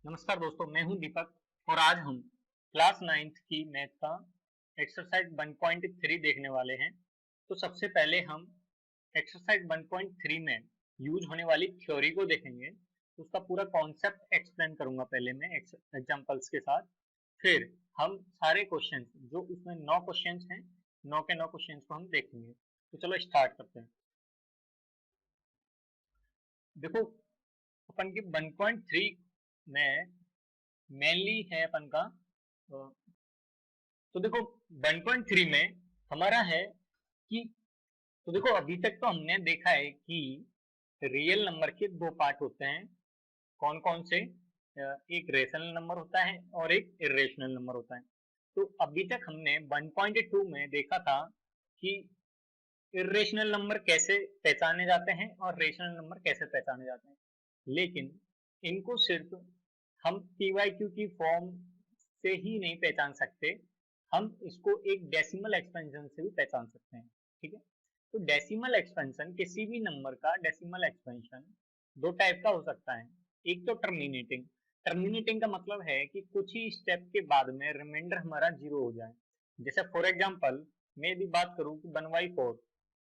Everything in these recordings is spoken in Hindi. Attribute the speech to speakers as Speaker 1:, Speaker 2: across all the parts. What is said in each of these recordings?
Speaker 1: नमस्कार दोस्तों, मैं हूं दीपक और आज हम क्लास 9th की मैथ का एक्सरसाइज 1.3 देखने वाले हैं। तो सबसे पहले हम एक्सरसाइज 1.3 में यूज होने वाली थ्योरी को देखेंगे। उसका पूरा कॉन्सेप्ट एक्सप्लेन करूंगा पहले मैं एग्जांपल्स के साथ। फिर हम सारे क्वेश्चंस जो उसमें 9 क्वेश्चंस हैं, 9 के 9 क्वेश्चंस को हम देखेंगे। तो चलो स्टार्ट करते हैं। देखो, अपन की 1.3 में मेनली है अपन का तो देखो 1.3 में हमारा है कि तो देखो अभी तक तो हमने देखा है कि रियल नंबर के दो पार्ट होते हैं। कौन कौन से? एक रेशनल नंबर होता है और एक इरेशनल नंबर होता है। तो अभी तक हमने 1.2 में देखा था कि इरेशनल नंबर कैसे पहचाने जाते हैं और रेशनल नंबर कैसे पहचाने जाते हैं। लेकिन इनको सिर्फ हम पीवाईक्यू की फॉर्म से ही नहीं पहचान सकते, हम इसको एक डेसिमल एक्सपेंशन से भी पहचान सकते हैं। ठीक है, तो डेसिमल एक्सपेंशन, किसी भी नंबर का डेसिमल एक्सपेंशन दो टाइप का हो सकता है। एक तो टर्मिनेटिंग। टर्मिनेटिंग का मतलब है कि कुछ ही स्टेप के बाद में रिमाइंडर हमारा जीरो हो जाए। जैसे फॉर एग्जांपल मैं यदि बात करूं कि 1/4,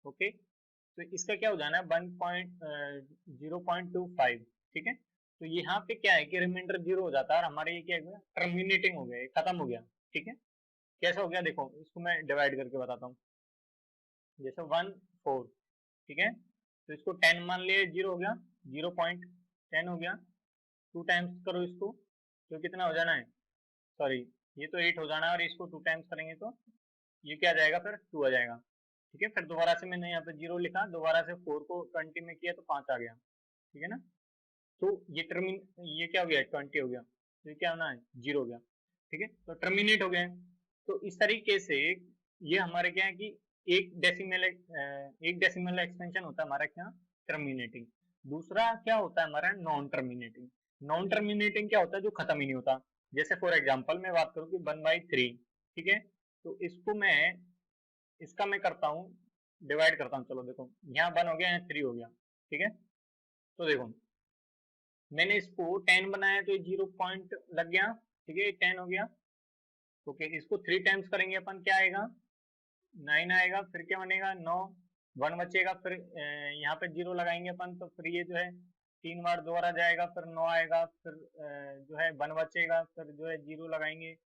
Speaker 1: ओके, तो इसका क्या हो जाना है 1.0.25। ठीक है, तो यहाँ पे क्या है कि रिमाइंडर जीरो हो जाता है और हमारे ये क्या हो गया, टर्मिनेटिंग हो गया, ये खत्म हो गया। ठीक है, कैसा हो गया देखो, इसको मैं डिवाइड करके बताता हूँ। जैसे 1/4, ठीक है, तो इसको 10 मान लिया, जीरो हो गया, 0.10 हो गया। 2 टाइम्स करो इसको तो कितना हो जाना है, सॉरी, ये तो 8 हो जाना है और इसको 2 टाइम्स करेंगे तो ये क्या आ जाएगा, फिर 2 आ जाएगा। ठीक है, फिर दोबारा से मैंने यहाँ पे 0 लिखा, दोबारा से 4 को 20 में किया तो 5 आ गया। ठीक है ना, तो ये ये क्या हो गया, 20 हो गया, तो ये क्या होना है, 0 हो गया। ठीक है, तो टर्मिनेट हो गए। तो इस तरीके से ये हमारे क्या है कि एक डेसिमल एक्सपेंशन होता है हमारा क्या, टर्मिनेटिंग। दूसरा क्या होता है हमारा, नॉन टर्मिनेटिंग। नॉन टर्मिनेटिंग क्या होता है, जो खत्म ही नहीं होता। जैसे फॉर एग्जांपल मैं बात करूं कि 1/3, ठीक है, तो इसका मैं करता हूँ, डिवाइड करता हूँ। चलो देखो, यहाँ 1 हो गया, यहाँ 3 हो गया। ठीक है, तो देखो मैंने इसको 10 बनाया तो ये 0 पॉइंट लग गया। ठीक है, 10 हो गया। ओके, इसको 3 टाइम्स करेंगे अपन, क्या आएगा, 9 आएगा। फिर क्या बनेगा, 9, 1 बचेगा। फिर यहाँ पे 0 लगाएंगे अपन, तो फिर ये जो है 3 बार दोबारा जाएगा, फिर 9 आएगा। फिर जो है 1 बचेगा, फिर जो है 0 लगाएंगे,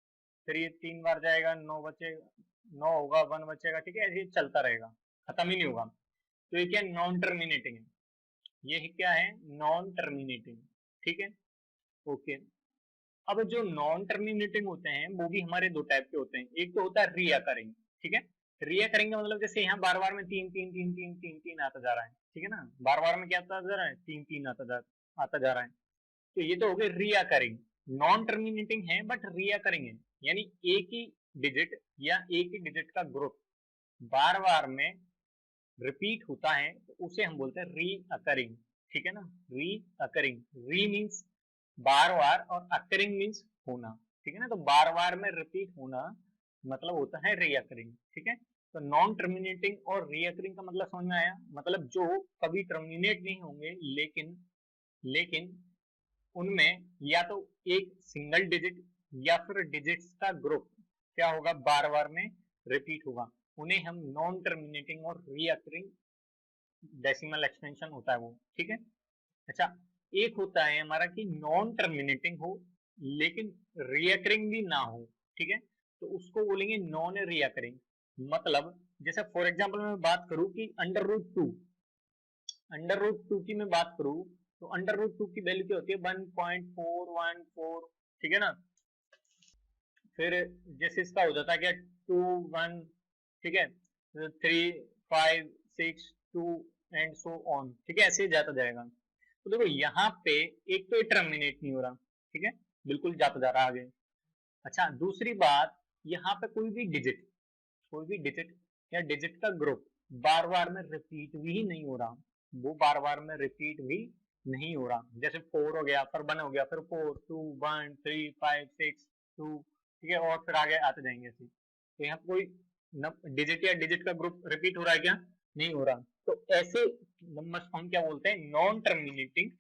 Speaker 1: फिर ये 3 बार जाएगा, 9 बचेगा, 9 होगा, 1 बचेगा। ठीक है, ऐसे ही चलता रहेगा, खत्म ही नहीं होगा। तो ये क्या, नॉन टर्मिनेटिंग है। ये क्या है, नॉन टर्मिनेटिंग। ठीक है, ओके। अब जो नॉन टर्मिनेटिंग होते हैं वो भी हमारे दो टाइप के होते हैं। एक तो होता है रीअकरिंग। ठीक है, रीअकरिंग का मतलब जैसे यहाँ बार बार में तीन तीन तीन तीन तीन तीन आता जा रहा है। ठीक है ना, बार बार में क्या आता जा रहा है, तीन तीन आता जा रहा है। तो ये तो हो गए रीअकरिंग। नॉन टर्मिनेटिंग है बट रीअकरिंग है, यानी एक ही डिजिट या एक ही डिजिट का ग्रुप बार बार में रिपीट होता है, तो उसे हम बोलते हैं रीअकरिंग। ठीक है ना, रीअकरिंग, री मीन्स बार बार और अकरिंग मीन्स होना। ठीक है ना, तो बार बार में रिपीट होना मतलब होता है रीअकरिंग। ठीक है, तो नॉन टर्मिनेटिंग और रीअकरिंग का मतलब समझ में आया। मतलब जो कभी टर्मिनेट नहीं होंगे, लेकिन लेकिन उनमें या तो एक सिंगल डिजिट या फिर डिजिट्स का ग्रुप क्या होगा, बार बार में रिपीट होगा, उन्हें हम नॉन टर्मिनेटिंग और रीअकरिंग डेसिमल एक्सपेंशन होता है वो। ठीक है, अच्छा, एक होता है हमारा कि नॉन टर्मिनेटिंग हो लेकिन रियकरिंग भी ना हो। ठीक है, तो उसको बोलेंगे नॉन रियकरिंग। मतलब जैसे फॉर एग्जांपल मैं बात करूं कि अंडर रूट टू की मैं बात करूं, तो अंडर रूट टू की वैल्यू क्या होती है, 1.414। ठीक है ना, फिर जैसे इसका हो जाता है क्या, 2 1, ठीक है, 3 5 6 2 एंड सो ऑन। ठीक है, ऐसे ही जाता जाएगा। तो देखो यहाँ पे एक तो टर्मिनेट नहीं हो रहा, ठीक है, बिल्कुल जाता जा रहा आगे। अच्छा, दूसरी बात, यहाँ पे कोई भी डिजिट या डिजिट का ग्रुप बार बार में रिपीट भी नहीं हो रहा। वो बार बार में रिपीट भी नहीं हो रहा। जैसे 4 हो गया, फिर 1 हो गया, फिर 4 2 1 3 5 6 2। ठीक है, और फिर आगे आते जाएंगे ऐसे। तो यहाँ कोई डिजिट या डिजिट का ग्रुप रिपीट हो रहा है क्या, नहीं हो रहा। तो ऐसे नंबर्स को हम क्या बोलते हैं, non terminating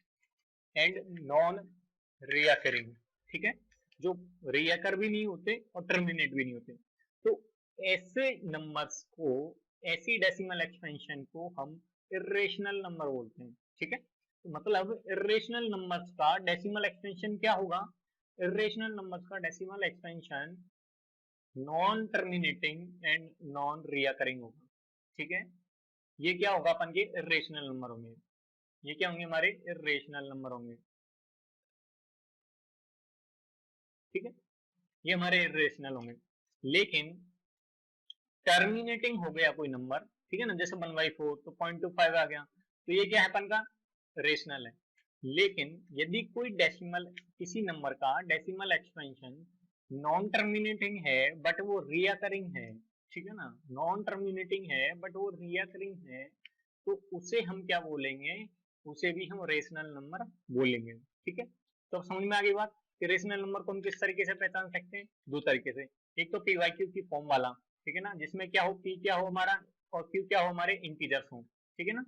Speaker 1: and non recurring, ठीक है, जो रिकर भी नहीं होते और टर्मिनेट भी नहीं होते। तो ऐसे नंबर्स को, ऐसी डेसिमल एक्सपेंशन को हम इर्रेशनल नंबर बोलते हैं, ठीक है। तो मतलब इर्रेशनल नंबर्स का डेसिमल एक्सपेंशन क्या होगा? इर्रेशनल नंबर्स का decimal expansion non terminating and non recurring होगा, ठीक है। ये क्या होगा? अपन के इर्रेशनल नंबर होंगे। ये क्या होंगे? हमारे इर्रेशनल नंबर होंगे, ठीक है। ये हमारे इर्रेशनल होंगे। लेकिन टर्मिनेटिंग हो गया कोई नंबर, ठीक है ना, जैसे 1/4 तो 0.25 आ गया, तो ये क्या है? अपन का रेशनल है। लेकिन यदि कोई डेसिमल, किसी नंबर का डेसिमल एक्सपेंशन नॉन टर्मिनेटिंग है बट वो रिकरिंग है, ठीक है ना, नॉन टर्मिनेटिंग है बट वो रिकरिंग है, तो उसे हम क्या बोलेंगे? उसे भी हम रेशनल नंबर बोलेंगे, ठीक है। तो समझ में आ गई बात कि रेशनल नंबर को हम किस तरीके से पहचान सकते हैं? दो तरीके से। एक तो पीवाईक्यू की फॉर्म वाला, ठीक है ना, जिसमें क्या हो, पी क्या हो हमारा और क्यू क्या हो हमारे, इंटीजर्स हो, ठीक है ना।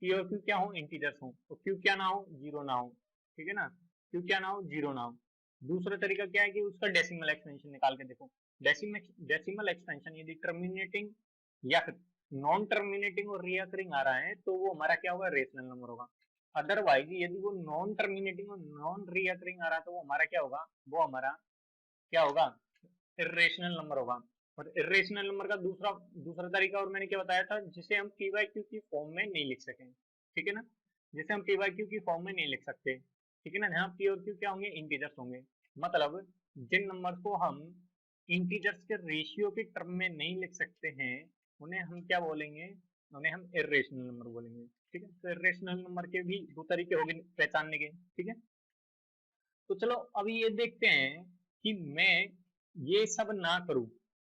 Speaker 1: पी और क्यू क्या हो? इंटीजर्स हो, तो क्यू क्या ना हो? जीरो ना हो, ठीक है ना, क्यू क्या ना हो? जीरो ना हो। दूसरा तरीका क्या है कि उसका डेसिमल एक्सपेंशन निकाल के देखो। डेसिमल एक्सपेंशन यदि टर्मिनेटिंग या फिर नॉन टर्मिनेटिंग और रिकरिंग आ रहा है तो वो हमारा क्या होगा? रेशनल नंबर होगा। अदरवाइज यदि वो नॉन टर्मिनेटिंग और नॉन रिकरिंग आ रहा है तो वो हमारा क्या होगा? वो हमारा क्या होगा? इर्रेशनल नंबर होगा। और इर्रेशनल नंबर का दूसरा दूसरा तरीका और मैंने क्या बताया था, जिसे हम पी वाई क्यू की फॉर्म में नहीं लिख सकें, ठीक है ना, जिसे हम पी वाई क्यू की फॉर्म में नहीं लिख सकते, ठीक है ना, जहाँ पी और क्यू क्या होंगे? इंटीजर्स होंगे। मतलब जिन नंबर को हम इंटीजर्स के रेशियो के टर्म में नहीं लिख सकते हैं उन्हें हम क्या बोलेंगे? उन्हें हम इर्रेशनल नंबर बोलेंगे, ठीक है। तो इर्रेशनल नंबर के भी दो तरीके हो गए पहचानने के, ठीक है। तो चलो अभी ये देखते हैं कि मैं ये सब ना करूं,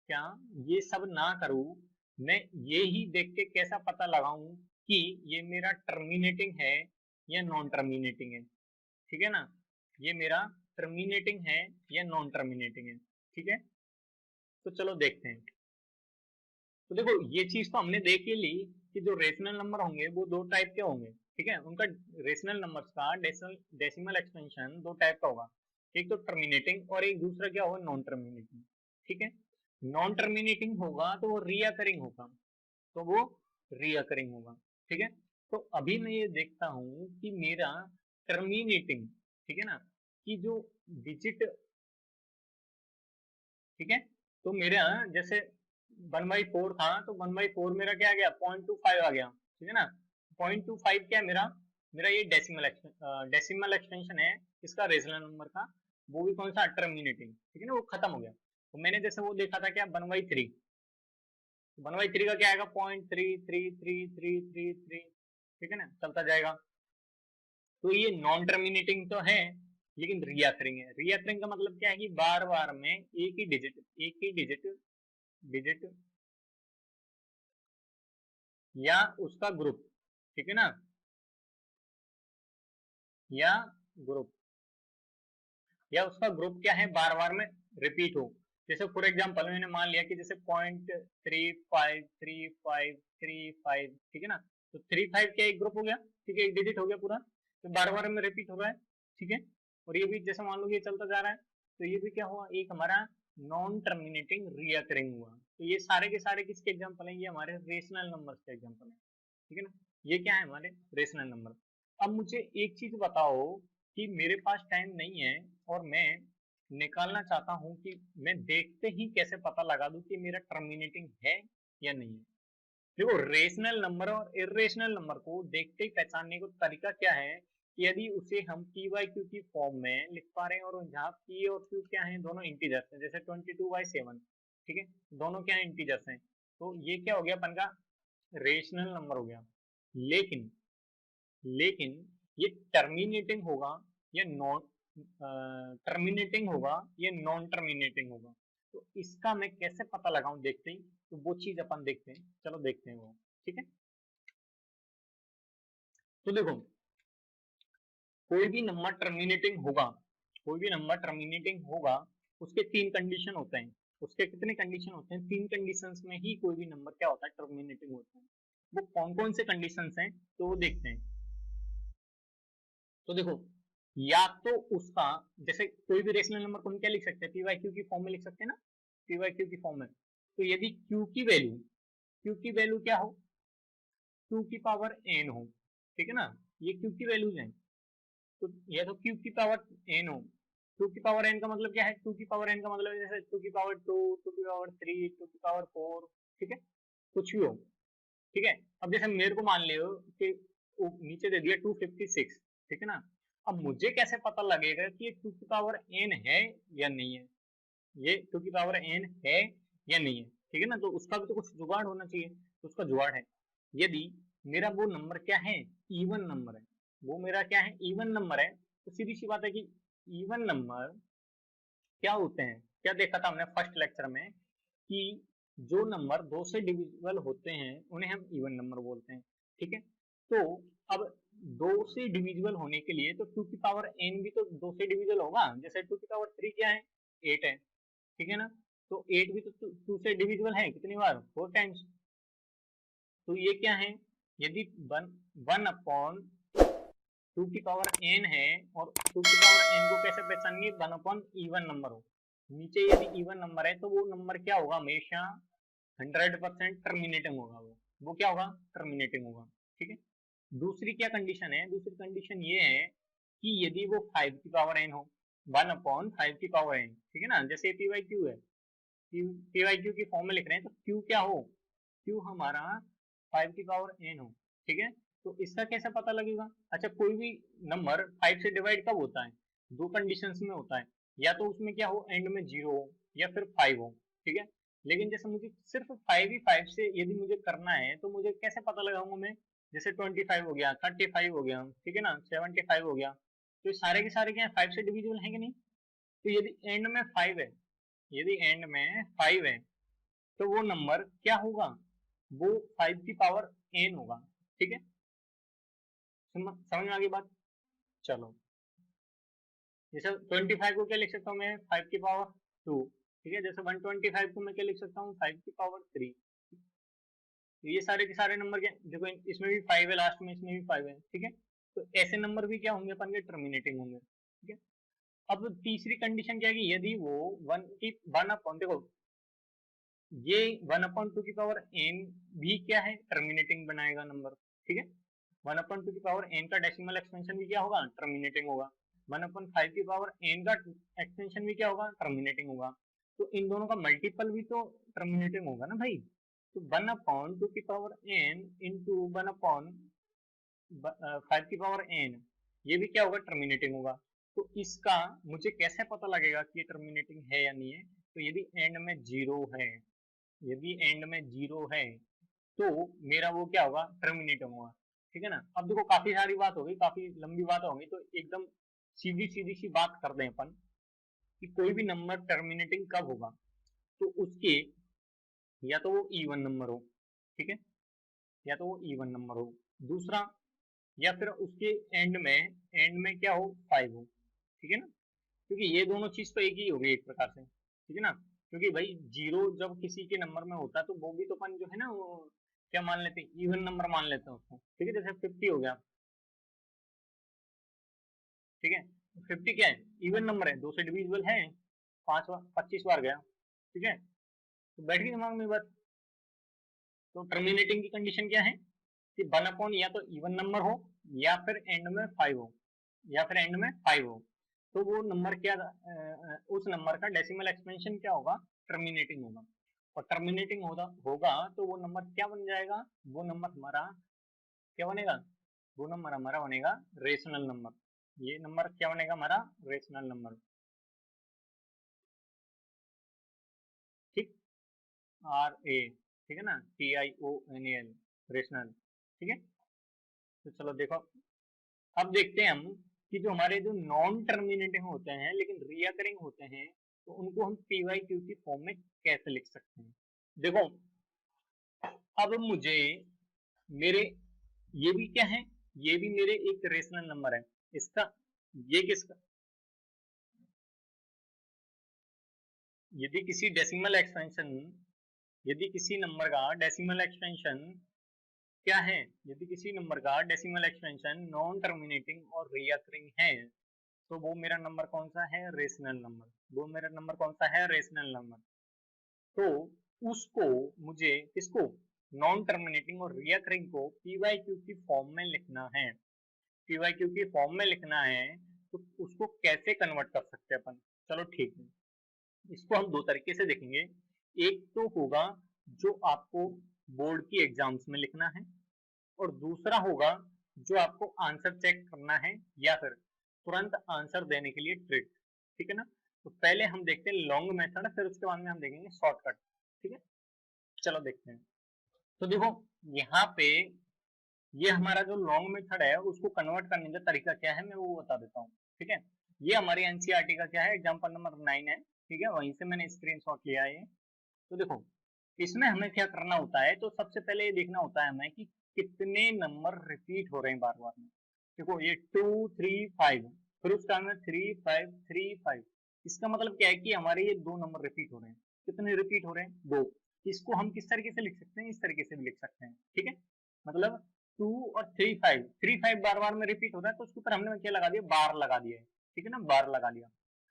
Speaker 1: क्या ये सब ना करूं, मैं ये ही देख के कैसा पता लगाऊं कि ये मेरा टर्मिनेटिंग है या नॉन टर्मिनेटिंग है, ठीक है ना, ये मेरा टर्मिनेटिंग है या नॉन टर्मिनेटिंग है, ठीक है। तो चलो देखते हैं। तो देखो ये चीज तो हमने देख ही ली कि जो रेशनल नंबर होंगे वो दो टाइप के होंगे, ठीक है, उनका रेशनल नंबर्स का डेसिमल एक्सपेंशन दो टाइप का होगा। एक तो टर्मिनेटिंग और एक दूसरा क्या होगा? नॉन टर्मिनेटिंग, ठीक है। नॉन टर्मिनेटिंग होगा तो वो रिकरिंग होगा, तो वो रिकरिंग होगा, ठीक है। तो अभी मैं ये देखता हूँ कि मेरा टर्मिनेटिंग, ठीक है ना, कि जो डिजिट, ठीक है, तो मेरे यहाँ जैसे 1/4 था तो 1/4 मेरा क्या आ गया? 0.25 आ गया, ठीक है ना। 0.25 क्या है मेरा? मेरा ये डेसिमल एक्सटेंशन है इसका रेशनल नंबर का, वो भी कौन सा? टर्मिनेटिंग, ठीक है ना, वो खत्म हो गया। तो मैंने जैसे वो देखा था क्या? 1/3, 1/3 का क्या आएगा? 0.333333, ठीक है ना, चलता जाएगा। तो ये नॉन टर्मिनेटिंग तो है लेकिन रिकरिंग है। रिकरिंग का मतलब क्या है कि बार बार में एक ही डिजिट डिजिट या उसका ग्रुप, ठीक है ना, या ग्रुप या उसका ग्रुप क्या है? बार बार में रिपीट हो। जैसे फॉर एग्जाम्पल मैंने मान लिया कि जैसे 0.353535, ठीक है ना, तो 35 क्या एक ग्रुप हो गया, ठीक है, एक डिजिट हो गया पूरा, तो बार बार में रिपीट हो रहा है, ठीक है। और ये भी जैसे मान लो ये चलता जा रहा है, तो ये भी क्या हुआ? एक हमारा नॉन टर्मिनेटिंग रिकरिंग हुआ। तो ये सारे के सारे किसके एग्जाम्पल हैं? ये हमारे रेशनल नंबर के एग्जाम्पल है, ठीक है ना, ये क्या है? हमारे रेशनल नंबर। अब मुझे एक चीज बताओ कि मेरे पास टाइम नहीं है और मैं निकालना चाहता हूं कि मैं देखते ही कैसे पता लगा दूं कि मेरा टर्मिनेटिंग है या नहीं है। देखो रेशनल नंबर और इर्रेशनल नंबर को देखते ही पहचानने का तरीका क्या है कि यदि उसे हम पी वाई क्यू की फॉर्म में लिख पा रहे हैं और जहाँ पी और क्यू क्या है? दोनों इंटीजर्स हैं, जैसे 22/7, ठीक है, दोनों क्या है? इंटीजर्स हैं, तो ये क्या हो गया अपन का? रेशनल नंबर हो गया। लेकिन लेकिन ये टर्मिनेटिंग होगा या नॉन टर्मिनेटिंग होगा या नॉन टर्मिनेटिंग होगा, तो इसका मैं कैसे पता लगाऊं देखते ही? तो वो चीज अपन देखते हैं, चलो देखते हैं वो, ठीक है। तो देखो कोई भी नंबर टर्मिनेटिंग होगा, कोई भी नंबर टर्मिनेटिंग होगा, उसके तीन कंडीशन होते हैं। उसके कितने कंडीशन होते हैं? तीन कंडीशंस में ही कोई भी नंबर क्या होता है? टर्मिनेटिंग होता है। वो कौन कौन से कंडीशंस हैं तो वो देखते हैं। तो देखो या तो उसका, जैसे कोई भी रेशनल नंबर को हम क्या लिख सकते हैं, पी वाई क्यू की फॉर्म में लिख सकते हैं ना, पी वाई क्यू की फॉर्म में। तो यदि क्यू की वैल्यू क्या हो, क्यू की पावर एन हो, ठीक है ना, ये क्यू की वैल्यूज हैं, तो या तो क्यू की पावर एन हो। टू की पावर एन का मतलब क्या है, टू की पावर एन का मतलब है जैसे टू की पावर टू, टू की पावर थ्री, टू की पावर फोर, ठीक है, कुछ भी हो, ठीक है। अब जैसे मेरे को मान लियो कि नीचे दे दिया 256, ठीक है ना, अब मुझे कैसे पता लगेगा कि ये टू की पावर एन है या नहीं है, ये टू की पावर एन है या नहीं है, ठीक है ना, तो उसका भी तो कुछ जुगाड़ होना चाहिए, तो उसका जुगाड़ है, यदि मेरा वो नंबर क्या है, इवन नंबर है, वो मेरा क्या है, इवन नंबर है, तो सीधी सी बात है कि इवन नंबर क्या होते हैं, क्या देखा था हमने फर्स्ट लेक्चर में कि जो नंबर दो से डिविजिबल होते हैं उन्हें हम इवन नंबर बोलते हैं, ठीक है। तो अब दो से डिविजिबल होने के लिए तो टू की पावर एन भी तो दो से डिविजिबल होगा, जैसे टू की पावर थ्री क्या है, एट है, ठीक है ना, तो एट भी तो टू से डिविजिबल है कितनी बार, फोर टाइम्स। तो ये क्या है, यदि वन वन अपॉन टू की पावर एन है, और टू की पावर एन को कैसे पहचानेंगे, वन अपॉन इवन नंबर हो, नीचे यदि इवन नंबर है तो वो नंबर क्या होगा, हमेशा 100% टर्मिनेटिंग होगा, वो क्या होगा, टर्मिनेटिंग होगा, ठीक है। दूसरी क्या कंडीशन है, दूसरी कंडीशन ये है कि यदि वो फाइव की पावर एन हो, वन अपॉन फाइव की पावर एन, ठीक है ना, जैसे पी वाई क्यू है, पी वाई क्यू की फॉर्म में लिख रहे हैं, तो क्यू क्या हो, क्यू हमारा फाइव की पावर एन हो, ठीक है। तो इसका कैसे पता लगेगा, अच्छा कोई भी नंबर फाइव से डिवाइड कब होता है, दो कंडीशंस में होता है, या तो उसमें क्या हो, एंड में जीरो हो या फिर फाइव हो, ठीक है। लेकिन जैसे मुझे सिर्फ फाइव ही फाइव से यदि मुझे करना है तो मुझे कैसे पता लगाऊंगा मैं, जैसे 25 हो गया, 35 हो गया, ठीक है ना, 75 हो गया, तो ये सारे के सारे क्या फाइव से डिविजिबल है कि नहीं। तो यदि एंड में फाइव है, यदि एंड में फाइव है, तो वो नंबर क्या होगा, वो फाइव की पावर एन होगा, ठीक है, समझ में आ गई बात। चलो, जैसे 25 को क्या लिख सकता हूँ मैं, फाइव की पावर टू, ठीक है, जैसे 125 को मैं क्या लिख सकता हूँ, फाइव की पावर थ्री। तो ये सारे के सारे नंबर क्या, देखो इसमें भी फाइव है लास्ट में, इसमें भी फाइव है, ठीक है, तो ऐसे नंबर भी क्या होंगे अपन के, टर्मिनेटिंग होंगे, ठीक है। अब तीसरी कंडीशन क्या है कि यदि वो वन अपॉन, देखो ये वन अपॉन टू की पावर एन भी क्या है, टर्मिनेटिंग बनाएगा नंबर, ठीक है, वन अपॉन टू की पावर एन का डेसिमल एक्सपेंशन भी क्या होगा, टर्मिनेटिंग होगा, वन अपॉन फाइव की पावर एन का एक्सपेंशन भी क्या होगा, टर्मिनेटिंग होगा, तो इन दोनों का मल्टीपल भी तो टर्मिनेटिंग होगा ना भाई, तो वन अपॉन टू की power n into one upon five की पावर एन, ये भी क्या होगा, टर्मिनेटिंग होगा। तो इसका मुझे कैसे पता लगेगा कि ये टर्मिनेटिंग है या नहीं है, तो यदि एंड में जीरो है, यदि एंड में जीरो है तो मेरा वो क्या होगा, टर्मिनेटिंग होगा, ठीक है ना। अब देखो काफी सारी बात होगी, काफी लंबी बात होगी, तो एकदम सीधी सीधी सी बात कर दें अपन कि कोई भी नंबर टर्मिनेटिंग कब होगा, तो उसके या तो वो इवन नंबर हो, ठीक है, या तो वो इवन नंबर हो, दूसरा या फिर उसके एंड में क्या हो, फाइव हो, ठीक है ना, क्योंकि ये दोनों चीज तो एक ही होगी एक प्रकार से, ठीक है ना, क्योंकि भाई जीरो जब किसी के नंबर में होता है तो वो भी तो अपन जो है ना वो क्या मान लेते हैं, इवन नंबर मान लेते हैं उसको, ठीक है, जैसे 50 हो गया, ठीक है, 50 क्या है, इवन नंबर है, दो से डिविजिबल है, 5 बार 25 बार गया, ठीक है, तो बैठ गई दिमाग में बात। तो टर्मिनेटिंग की कंडीशन क्या है कि वन अपॉन या तो इवन नंबर हो या फिर एंड में फाइव हो, या फिर एंड में फाइव हो, तो वो नंबर क्या उस नंबर का डेसिमल एक्सपेंशन क्या होगा, टर्मिनेटिंग होगा, और टर्मिनेटिंग होगा तो वो नंबर क्या बन जाएगा, वो नंबर हमारा क्या बनेगा, वो नंबर हमारा बनेगा रेशनल नंबर, ये नंबर क्या बनेगा हमारा, रेशनल नंबर, ठीक, आर ए, ठीक है ना, T I O N L, rational, ठीक है। तो चलो देखो, अब देखते हैं हम कि जो हमारे जो नॉन टर्मिनेटिंग होते हैं लेकिन रिकरिंग होते हैं, तो उनको हम पी वाई क्यू की फॉर्म में कैसे लिख सकते हैं। देखो, अब मुझे मेरे ये भी क्या है, ये भी मेरे एक रेशनल नंबर है, इसका ये किसका, यदि किसी डेसिमल एक्सपेंशन, यदि किसी नंबर का डेसिमल एक्सपेंशन क्या है, यदि किसी नंबर का डेसिमल एक्सपेंशन नॉन टर्मिनेटिंग और रिकरिंग है, तो वो मेरा नंबर कौन सा है, रेशनल नंबर। वो मेरा नंबर कौन सा है, रेशनल नंबर। तो उसको मुझे किसको, नॉन टर्मिनेटिंग और रिकरिंग को पीवाईक्यू की फॉर्म में लिखना है। पीवाईक्यू की फॉर्म में लिखना है, तो उसको कैसे कन्वर्ट कर सकते हैं अपन। चलो ठीक है, इसको हम दो तरीके से देखेंगे। एक तो होगा जो आपको बोर्ड की एग्जाम्स में लिखना है, और दूसरा होगा जो आपको आंसर चेक करना है या फिर तुरंत आंसर देने के लिए ट्रिक। ठीक है ना। तो पहले हम देखते हैं लॉन्ग मेथड, फिर उसके बाद में हम देखेंगे शॉर्टकट। ठीक है, चलो देखते हैं। तो देखो यहाँ पे ये हमारा जो लॉन्ग मेथड है उसको कन्वर्ट करने का तरीका क्या है मैं वो बता देता हूँ। ठीक है, ये हमारी एनसीईआरटी का क्या है, एग्जाम्पल नंबर 9 है। ठीक है, वहीं से मैंने स्क्रीनशॉट लिया है ये। तो देखो इसमें हमें क्या करना होता है, तो सबसे पहले ये देखना होता है हमें कि कितने नंबर रिपीट हो रहे हैं बार बार में। देखो ये 2 3 5, फिर उसका हमें 3 5 3 5। इसका मतलब क्या है कि हमारे ये दो नंबर रिपीट हो रहे हैं। कितने रिपीट हो रहे हैं, दो। इसको हम किस तरीके से लिख सकते हैं, इस तरीके से भी लिख सकते हैं। ठीक है, मतलब 2 और 3 5 बार बार में रिपीट हो रहा है, तो उसके ऊपर हमने क्या लगा दिया, बार लगा दिया है। ठीक है ना, बार लगा दिया।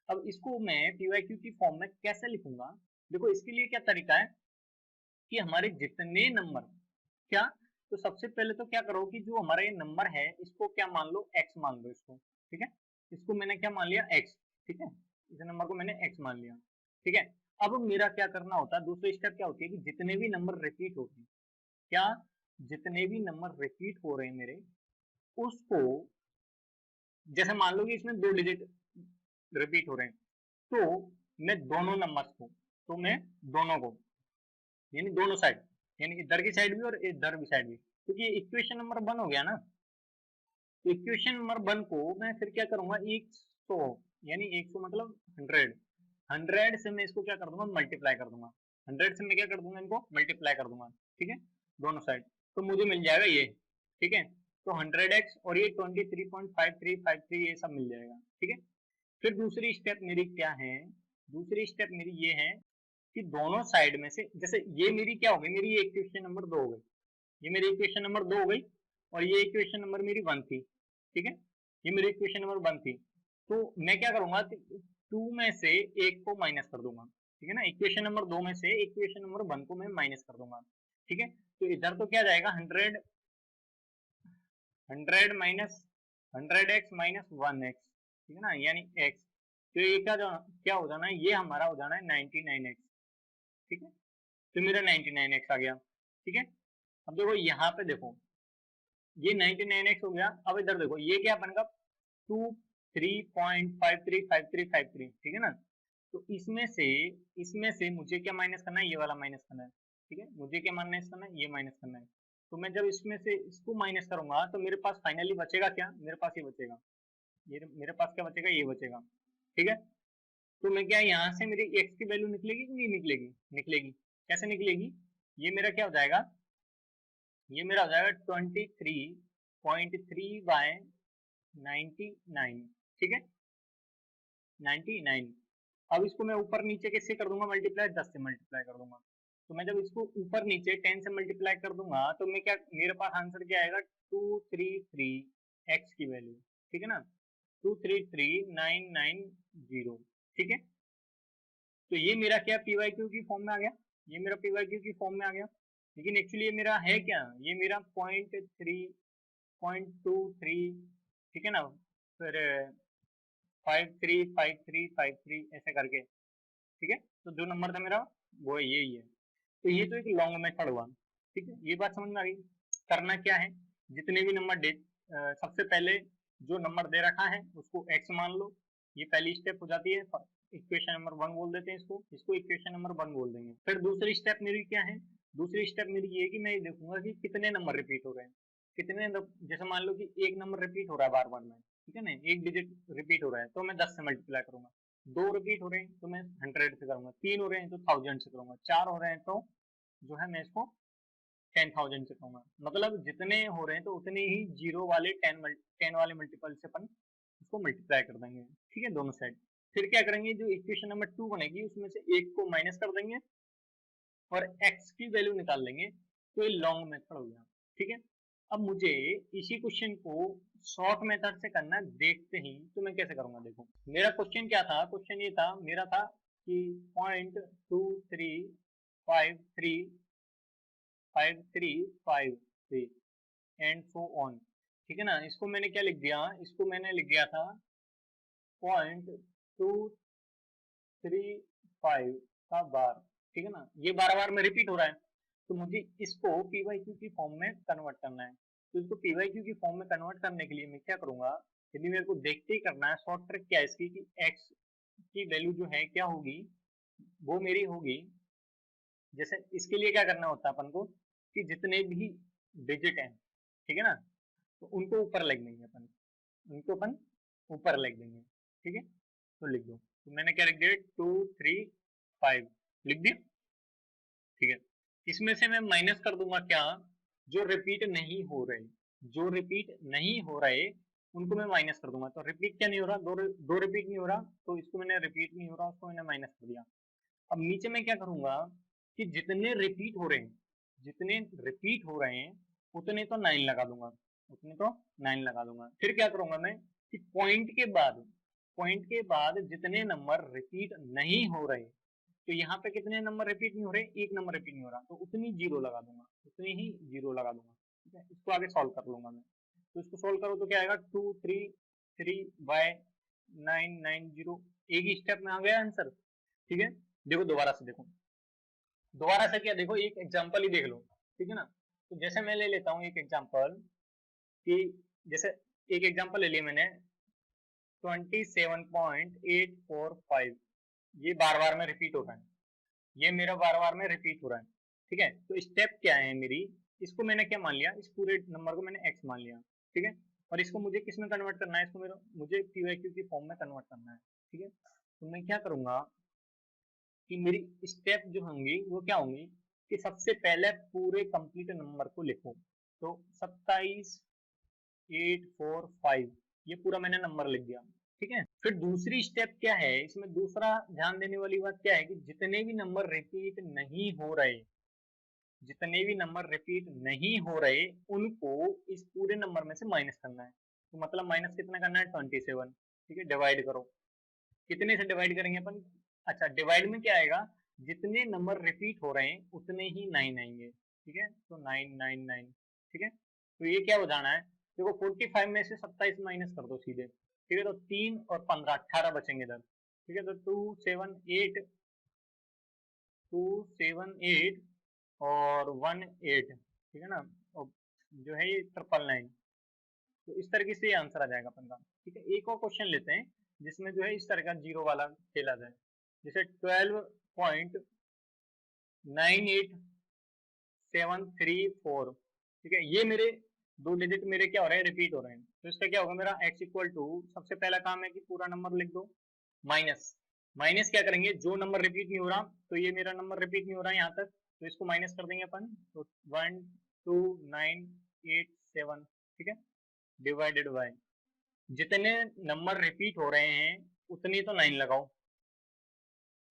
Speaker 1: अब इसको मैं पीवाईक्यू की फॉर्म में कैसे लिखूंगा। देखो इसके लिए क्या तरीका है कि हमारे जितने नंबर, क्या, तो सबसे पहले तो क्या करो कि जो हमारा ये नंबर है इसको क्या मान लो, एक्स मान लो इसको। ठीक है, इसको मैंने क्या मान लिया, एक्स। ठीक है, इस नंबर को मैंने एक्स मान लिया। ठीक है, अब मेरा क्या करना होता है, दूसरी स्टेप क्या होती है कि जितने भी नंबर रिपीट होते हैं, क्या, जितने भी नंबर रिपीट हो रहे हैं मेरे, उसको, जैसे मान लो कि इसमें 2 डिजिट रिपीट हो रहे हैं, तो मैं दोनों नंबर्स को, तो मैं दोनों को, यानी दोनों साइड, यानी इधर की साइड भी और इधर भी साइड भी, क्योंकि ये इक्वेशन नंबर 1 हो गया ना। तो इक्वेशन नंबर 1 को मैं फिर क्या करूंगा, 100, यानी 100 मतलब 100, 100 से मैं इसको क्या कर दूंगा, मल्टीप्लाई कर दूंगा। 100 से मैं क्या कर दूंगा, इनको मल्टीप्लाई कर दूंगा। ठीक है, दोनों साइड, तो मुझे मिल जाएगा ये। ठीक है, तो 100x और ये 23.5353 ये सब मिल जाएगा। ठीक है, फिर दूसरी स्टेप मेरी क्या है, दूसरी स्टेप मेरी ये है कि दोनों साइड में से, जैसे ये मेरी क्या हो गई, मेरी ये इक्वेशन नंबर 2 हो गई, ये मेरी इक्वेशन नंबर 2 हो गई, और ये इक्वेशन नंबर मेरी 1 थी। ठीक है, ये मेरी इक्वेशन नंबर 1 थी। तो मैं क्या करूंगा, 2 में से एक को माइनस कर दूंगा। ठीक है ना, इक्वेशन नंबर 2 में से इक्वेशन नंबर 1 को मैं माइनस कर दूंगा। ठीक है, तो इधर तो क्या जाएगा, 100 माइनस 100x - 1x। ठीक है ना, यानी x, तो ये क्या हो जाना है, ये हमारा हो जाना है 99x। ठीक है, तो मेरा 99x आ गया। ठीक है, अब देखो यहाँ पे देखो ये 99x हो गया। अब इधर देखो ये क्या बनेगा, 23.535353। ठीक है ना, तो इसमें से मुझे क्या माइनस करना है, ये वाला माइनस करना है। ठीक है, मुझे क्या माइनस करना है, ये माइनस करना है। तो मैं जब इसमें से इसको माइनस करूंगा तो मेरे पास फाइनली बचेगा क्या, मेरे पास ये बचेगा, ये मेरे पास क्या बचेगा, ये बचेगा। ठीक है, तो मैं क्या, यहाँ से मेरी एक्स की वैल्यू निकलेगी कि नहीं निकलेगी, निकलेगी। कैसे निकलेगी, ये मेरा क्या हो जाएगा, ये मेरा हो जाएगा 23.3/99। ठीक है, 99। अब इसको मैं ऊपर नीचे किससे कर दूंगा मल्टीप्लाई, 10 से मल्टीप्लाई कर दूंगा। तो मैं जब इसको ऊपर नीचे 10 से मल्टीप्लाई कर दूंगा तो मैं क्या, मेरे पास आंसर क्या आएगा, 233 एक्स की वैल्यू। ठीक है ना, 233990। ठीक है, तो ये मेरा क्या, पीवाईक्यू की फॉर्म में आ गया, ये मेरा पीवाईक्यू की फॉर्म में आ गया। लेकिन एक्चुअली ये मेरा है क्या, ये मेरा 0.3 0.23। ठीक है ना, फिर 535353 ऐसे करके। ठीक है, तो जो नंबर था मेरा वो यही है। तो ये तो एक लॉन्ग मेथड हुआ। ठीक है, ये बात समझ में आ गई। करना क्या है, जितने भी नंबर सबसे पहले जो नंबर दे रखा है उसको एक्स मान लो, ये पहली स्टेप हो जाती है। इक्वेशन नंबर 1 बोल देते हैं इसको, इसको इक्वेशन नंबर 1 बोल देंगे। फिर दूसरी स्टेप मेरी क्या है, दूसरी स्टेप मेरी ये है कि मैं ये देखूंगा कि कितने नंबर रिपीट हो रहे हैं, जैसे मान लो कि एक नंबर रिपीट हो रहा है बार बार में। ठीक है ना, एक डिजिट रिपीट हो रहा है तो मैं 10 से मल्टीप्लाई करूंगा। 2 रिपीट हो रहे हैं तो मैं 100 से करूंगा। 3 हो रहे हैं तो 1000 से करूंगा। 4 हो रहे हैं तो जो है मैं इसको 10,000 से कहूंगा। मतलब जितने हो रहे हैं तो उतने ही जीरो वाले 10 वाले मल्टीपल से अपन उसको मल्टीप्लाई कर देंगे। ठीक है, दोनों साइड। फिर क्या करेंगे, जो इक्वेशन नंबर 2 बनेगी उसमें से एक को माइनस कर देंगे और x की वैल्यू निकाल लेंगे। तो ये लॉन्ग मेथड हो गया। ठीक है, अब मुझे इसी क्वेश्चन को शॉर्ट मेथड से करना है देखते ही, तो मैं कैसे करूंगा? देखो मेरा क्वेश्चन क्या था, क्वेश्चन ये था मेरा था कि 0.2353 एंड सो ऑन, ठीक है ना। इसको मैंने क्या लिख दिया, इसको मैंने लिख दिया था 0.235 का बार, ठीक है ना। ये बार बार में रिपीट हो रहा है, तो मुझे इसको पी वाई क्यू की फॉर्म में कन्वर्ट करना है। तो इसको पी वाई क्यू की फॉर्म में कन्वर्ट करने के लिए मैं क्या करूंगा, यदि मेरे को देखते ही करना है, शॉर्ट ट्रिक क्या है इसकी कि एक्स की वैल्यू जो है क्या होगी, वो मेरी होगी, जैसे इसके लिए क्या करना होता है अपन को कि जितने भी डिजिट हैं, ठीक है ना, तो उनको ऊपर लिख देंगे अपन, उनको अपन ऊपर लिख देंगे, ठीक है। तो लिख दो, तो मैंने क्या लिख दिया 235 लिख दिया, ठीक है। इसमें से मैं माइनस कर दूंगा क्या, जो रिपीट नहीं हो रहे, जो रिपीट नहीं हो रहे उनको मैं माइनस कर दूंगा। तो रिपीट क्या नहीं हो रहा, दो रिपीट नहीं हो रहा, तो इसको मैंने रिपीट नहीं हो रहा उसको मैंने माइनस कर दिया। अब नीचे मैं क्या करूंगा कि जितने रिपीट हो रहे हैं, जितने रिपीट हो रहे हैं उतने तो 9 लगा दूंगा, उतने तो 9 लगा दूंगा। फिर क्या करूंगा मैं कि पॉइंट के बाद जितने नंबर रिपीट नहीं हो रहे, तो यहाँ पे कितने नंबर रिपीट नहीं हो रहे, एक नंबर रिपीट नहीं हो रहा, तो उतनी जीरो लगा दूंगा, उतनी ही जीरो लगा दूंगा, ठीक है। इसको आगे सॉल्व कर लूंगा मैं। तो इसको सॉल्व करो तो क्या आएगा 233y990, एक ही स्टेप में आ गया आंसर, ठीक है। देखो दोबारा से देखो, दोबारा से क्या देखो, एक एग्जांपल ही देख लो, ठीक है ना। तो जैसे मैं ले लेता हूँ एक एग्जांपल कि जैसे एक एग्जांपल ले लिया मैंने 27.845, ये बार बार में रिपीट हो रहा है, ये मेरा बार बार में रिपीट हो रहा है, ठीक है। तो स्टेप क्या है मेरी, इसको मैंने क्या मान लिया, इस पूरे नंबर को मैंने x मान लिया, ठीक है। और इसको मुझे किस में कन्वर्ट करना है, इसको मेरा मुझे पी वाई क्यू की फॉर्म में कन्वर्ट करना है, ठीक है। तो मैं क्या करूंगा कि मेरी स्टेप जो होंगी वो क्या होंगी कि सबसे पहले पूरे कंप्लीट नंबर को लिखो, तो 27.845 ये पूरा मैंने नंबर लिख दिया, ठीक है। फिर दूसरी स्टेप क्या है इसमें, दूसरा ध्यान देने वाली बात क्या है कि जितने भी नंबर रिपीट नहीं हो रहे, जितने भी नंबर रिपीट नहीं हो रहे उनको इस पूरे नंबर में से माइनस करना है। तो मतलब माइनस कितना करना है 27, ठीक है। डिवाइड करो, कितने से डिवाइड करेंगे अपन, अच्छा डिवाइड में क्या आएगा, जितने नंबर रिपीट हो रहे हैं उतने ही 9 आएंगे, ठीक है। तो 999, ठीक है। तो ये क्या हो जाना है, देखो 45 में से 27 माइनस कर दो सीधे, ठीक है। तो 3 और 15 18 बचेंगे इधर, ठीक है। तो 278 और 18, ठीक है ना, और जो है ये 999, तो इस तरीके से आंसर आ जाएगा अपन का, ठीक है। एक और क्वेश्चन लेते हैं जिसमें जो है इस तरह का जीरो वाला खेला जाए, जैसे 12.98734, ठीक है। ये मेरे दो डिजिट मेरे क्या हो रहे हैं, रिपीट हो रहे हैं, तो इसका क्या होगा मेरा x इक्वल टू, सबसे पहला काम है कि पूरा नंबर लिख दो, माइनस, माइनस क्या करेंगे, जो नंबर रिपीट नहीं हो रहा, तो ये मेरा नंबर रिपीट नहीं हो रहा है यहाँ तक, तो इसको माइनस कर देंगे अपन, तो 12987, ठीक है, डिवाइडेड बाय जितने नंबर रिपीट हो रहे हैं उतने तो 9 लगाओ,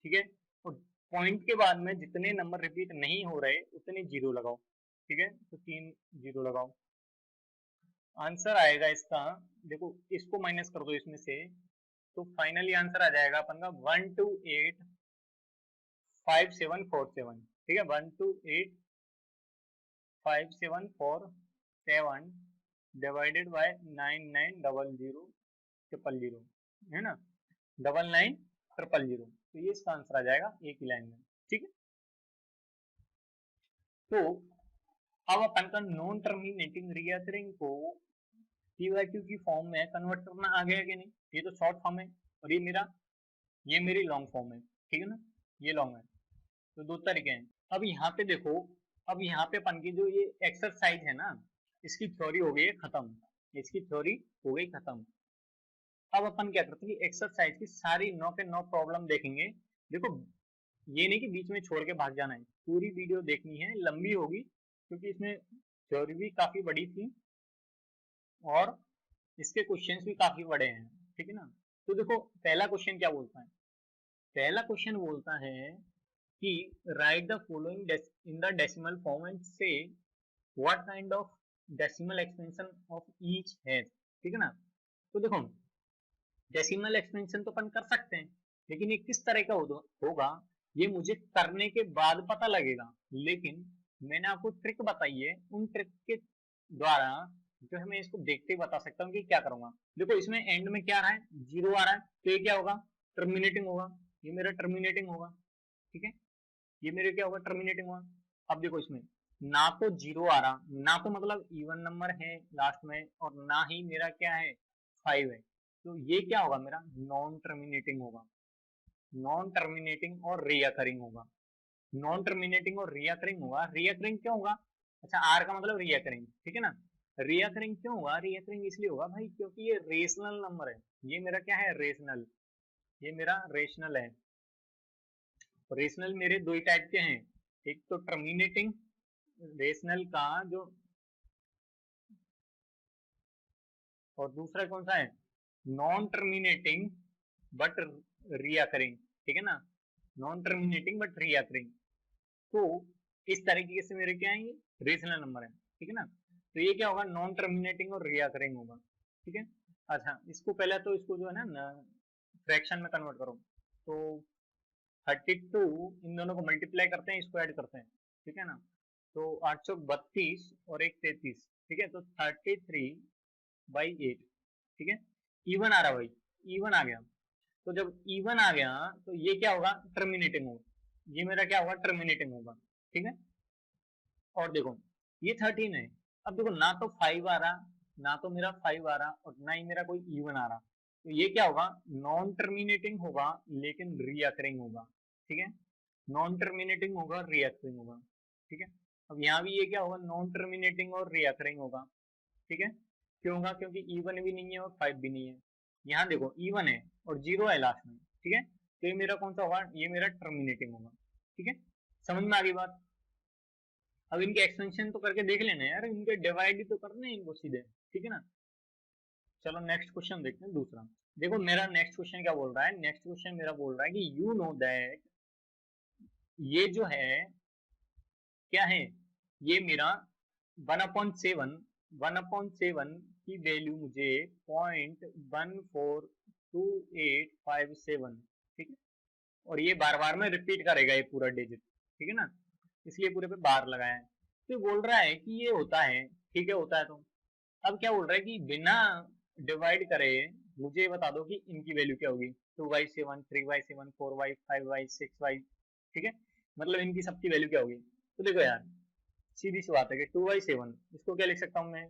Speaker 1: ठीक है। और पॉइंट के बाद में जितने नंबर रिपीट नहीं हो रहे उतने जीरो लगाओ, ठीक है। तो 3 जीरो लगाओ, आंसर आएगा इसका, देखो इसको माइनस कर दो इसमें से, तो फाइनली आंसर आ जाएगा अपन का 1285747, ठीक है। 1285747 डिवाइडेड बाय 990000 है ना, 9900, तो ये इसका आंसर आ जाएगा एक ही लाइन में, ठीक है। तो अब अपन का नॉन टर्मिनेटिंग रीअरेंज को पी वाई क्यू की फॉर्म में कन्वर्ट करना आ गया कि नहीं, ये तो शॉर्ट फॉर्म है और ये मेरी लॉन्ग फॉर्म है, ठीक है ना, ये लॉन्ग है, तो दो तरीके हैं। अब यहाँ पे देखो, अब यहाँ पे अपन की जो ये एक्सरसाइज है ना, इसकी थ्योरी हो गई है खत्म, इसकी थ्योरी हो गई खत्म। अब अपन क्या करते हैं, एक्सरसाइज की सारी 9 के 9 प्रॉब्लम देखेंगे। देखो ये नहीं कि बीच में छोड़ के भाग जाना है, पूरी वीडियो देखनी है, लंबी होगी क्योंकि इसमें थ्योरी भी काफी बड़ी थी और इसके क्वेश्चंस भी काफी बड़े हैं, ठीक है ना। तो देखो पहला क्वेश्चन क्या बोलता है, पहला क्वेश्चन बोलता है कि write the following in the decimal form and say what kind of decimal expansion of each has, ठीक है ना। तो देखो डेसिमल एक्सपेंशन तो अपन कर सकते हैं, लेकिन ये किस तरह का होगा ये मुझे करने के बाद पता लगेगा। लेकिन मैंने आपको ट्रिक बताई है, उन ट्रिक के द्वारा जो है मैं इसको देखते ही बता सकता हूँ कि क्या करूंगा। देखो इसमें एंड में क्या आ रहा है, 0 आ रहा है, तो ये क्या होगा, टर्मिनेटिंग होगा, ये मेरा टर्मिनेटिंग होगा, ठीक है, ये मेरे क्या होगा, टर्मिनेटिंग होगा। अब देखो इसमें ना तो 0 आ रहा, ना तो मतलब इवन नंबर है लास्ट में, और ना ही मेरा क्या है 5 है, तो ये क्या होगा मेरा नॉन टर्मिनेटिंग होगा, नॉन टर्मिनेटिंग और रीअकरिंग होगा। नॉन टर्मिनेटिंग और रीअकरिंग होगा, रीअकरिंग क्यों होगा, अच्छा आर का मतलब रीअकरिंग, ठीक है ना। रीअकरिंग क्यों होगा, रीअकरिंग इसलिए होगा भाई क्योंकि ये रेशनल नंबर है, ये मेरा क्या है रेशनल, ये मेरा रेशनल है। रेशनल मेरे दो ही टाइप के हैं, एक तो टर्मिनेटिंग रेशनल का जो, और दूसरा कौन सा है नॉन टर्मिनेटिंग बट रीअकरिंग, ठीक है ना, नॉन टर्मिनेटिंग बट रीअकरिंग। तो इस तरीके से मेरे क्या है ये रेशनल नंबर है, ठीक है ना। तो ये क्या होगा नॉन टर्मिनेटिंग और रीअकरिंग होगा, ठीक है। अच्छा इसको पहले तो इसको जो है ना फ्रैक्शन में कन्वर्ट करो, तो 32 इन दोनों को मल्टीप्लाई करते हैं, इसको ऐड करते हैं, ठीक है ना। तो 832 और एक 33, ठीक है, तो 33/8, ठीक है। इवन आ रहा भाई, इवन आ गया, तो जब इवन आ गया तो ये क्या होगा टर्मिनेटिंग होगा, ये मेरा क्या होगा टर्मिनेटिंग होगा, ठीक है। और देखो ये 13 है, अब देखो ना तो 5 आ रहा, ना तो मेरा 5 आ रहा, और ना ही मेरा कोई इवन आ रहा, तो ये क्या होगा नॉन टर्मिनेटिंग होगा लेकिन रीअकरिंग होगा, ठीक है, नॉन टर्मिनेटिंग होगा रीअकरिंग होगा, ठीक है। अब यहाँ भी ये क्या होगा नॉन टर्मिनेटिंग और रीअकरिंग होगा, ठीक है। क्यों होगा, क्योंकि इवन भी नहीं है और 5 भी नहीं है। यहाँ देखो इवन है और 0 है लास्ट में, ठीक है, तो ये मेरा कौन सा होगा, ये मेरा टर्मिनेटिंग होगा, ठीक है। समझ में आ गई बात। अब इनके एक्सपेंशन तो करके देख लेना यार, इनके डिवाइड ही तो करने हैं इनको सीधे, ठीक है ना। चलो नेक्स्ट क्वेश्चन देखते हैं दूसरा। देखो मेरा नेक्स्ट क्वेश्चन क्या बोल रहा है, नेक्स्ट क्वेश्चन मेरा बोल रहा है कि यू नो दैट, ये जो है क्या है, ये मेरा 1/7, 1/7 की वैल्यू मुझे 0.142857, ठीक है, और ये बार बार में रिपीट करेगा ये पूरा डिजिट, ठीक है ना, इसलिए पूरे पे बार लगाया है। तो बोल रहा है कि ये होता है, ठीक है होता है, तो अब क्या बोल रहा है कि बिना डिवाइड करे मुझे ये बता दो कि इनकी वैल्यू क्या होगी, 2/7, 3/7, 4/5, 5/6, 6/, ठीक है, मतलब इनकी सबकी वैल्यू क्या होगी। तो देखो यार सीधी सी बात है कि 2/7 इसको क्या लिख सकता हूँ मैं,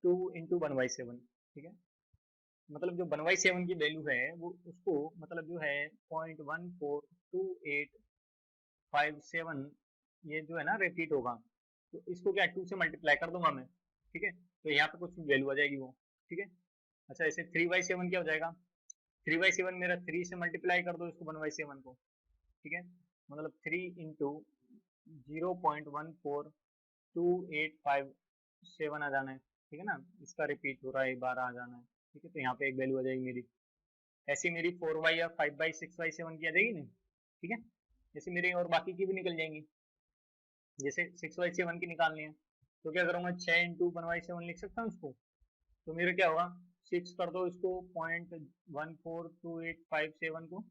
Speaker 1: 2 × 1/7, ठीक है, मतलब जो 1/7 की वैल्यू है वो उसको मतलब जो है 0.142857, ये जो है ना रिपीट होगा, तो इसको क्या 2 से मल्टीप्लाई कर दूंगा मैं, ठीक है, तो यहाँ पे कुछ वैल्यू आ जाएगी वो, ठीक है। अच्छा ऐसे 3/7 क्या हो जाएगा, 3/7 मेरा 3 से मल्टीप्लाई कर दो इसको 1/7 को, ठीक है, मतलब 3 × 0.14287 आ जाना है, ठीक है ना, इसका रिपीट हो रहा है 12 आ जाना है, ठीक है, तो यहाँ पे एक वैल्यू आ जाएगी मेरी, ऐसी मेरी 4/, या 5/, 6/7 की आ जाएगी नहीं, ठीक है, जैसे मेरी और बाकी की भी निकल जाएंगी, जैसे 6/7 की निकालनी है, तो क्या करूंगा 6 × 1/7 लिख सकता हूँ इसको, तो मेरा क्या होगा 6 कर दो इसको 0.142857 को,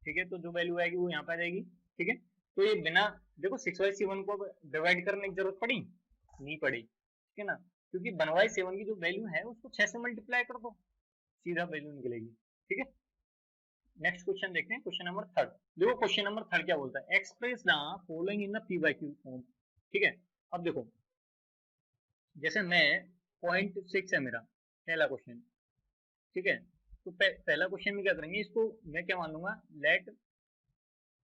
Speaker 1: ठीक है, तो जो वैल्यू आएगी वो यहाँ पे आ जाएगी, ठीक है। तो ये बिना देखो 6/7 को डिवाइड करने की जरूरत पड़ी नहीं पड़ी, ठीक है ना, क्योंकि 1/7 की जो वैल्यू है उसको 6 से मल्टीप्लाई कर दो सीधा वैल्यू निकलेगी, ठीक है। नेक्स्ट क्वेश्चन देखते हैं, क्वेश्चन नंबर थर्ड। देखो क्वेश्चन नंबर थर्ड क्या बोलता है, express the following in the P by Q form, ठीक है। अब देखो जैसे मैं 0.6 है मेरा पहला क्वेश्चन, ठीक है, तो पहला क्वेश्चन में क्या करेंगे, इसको मैं क्या मान लूंगा लेट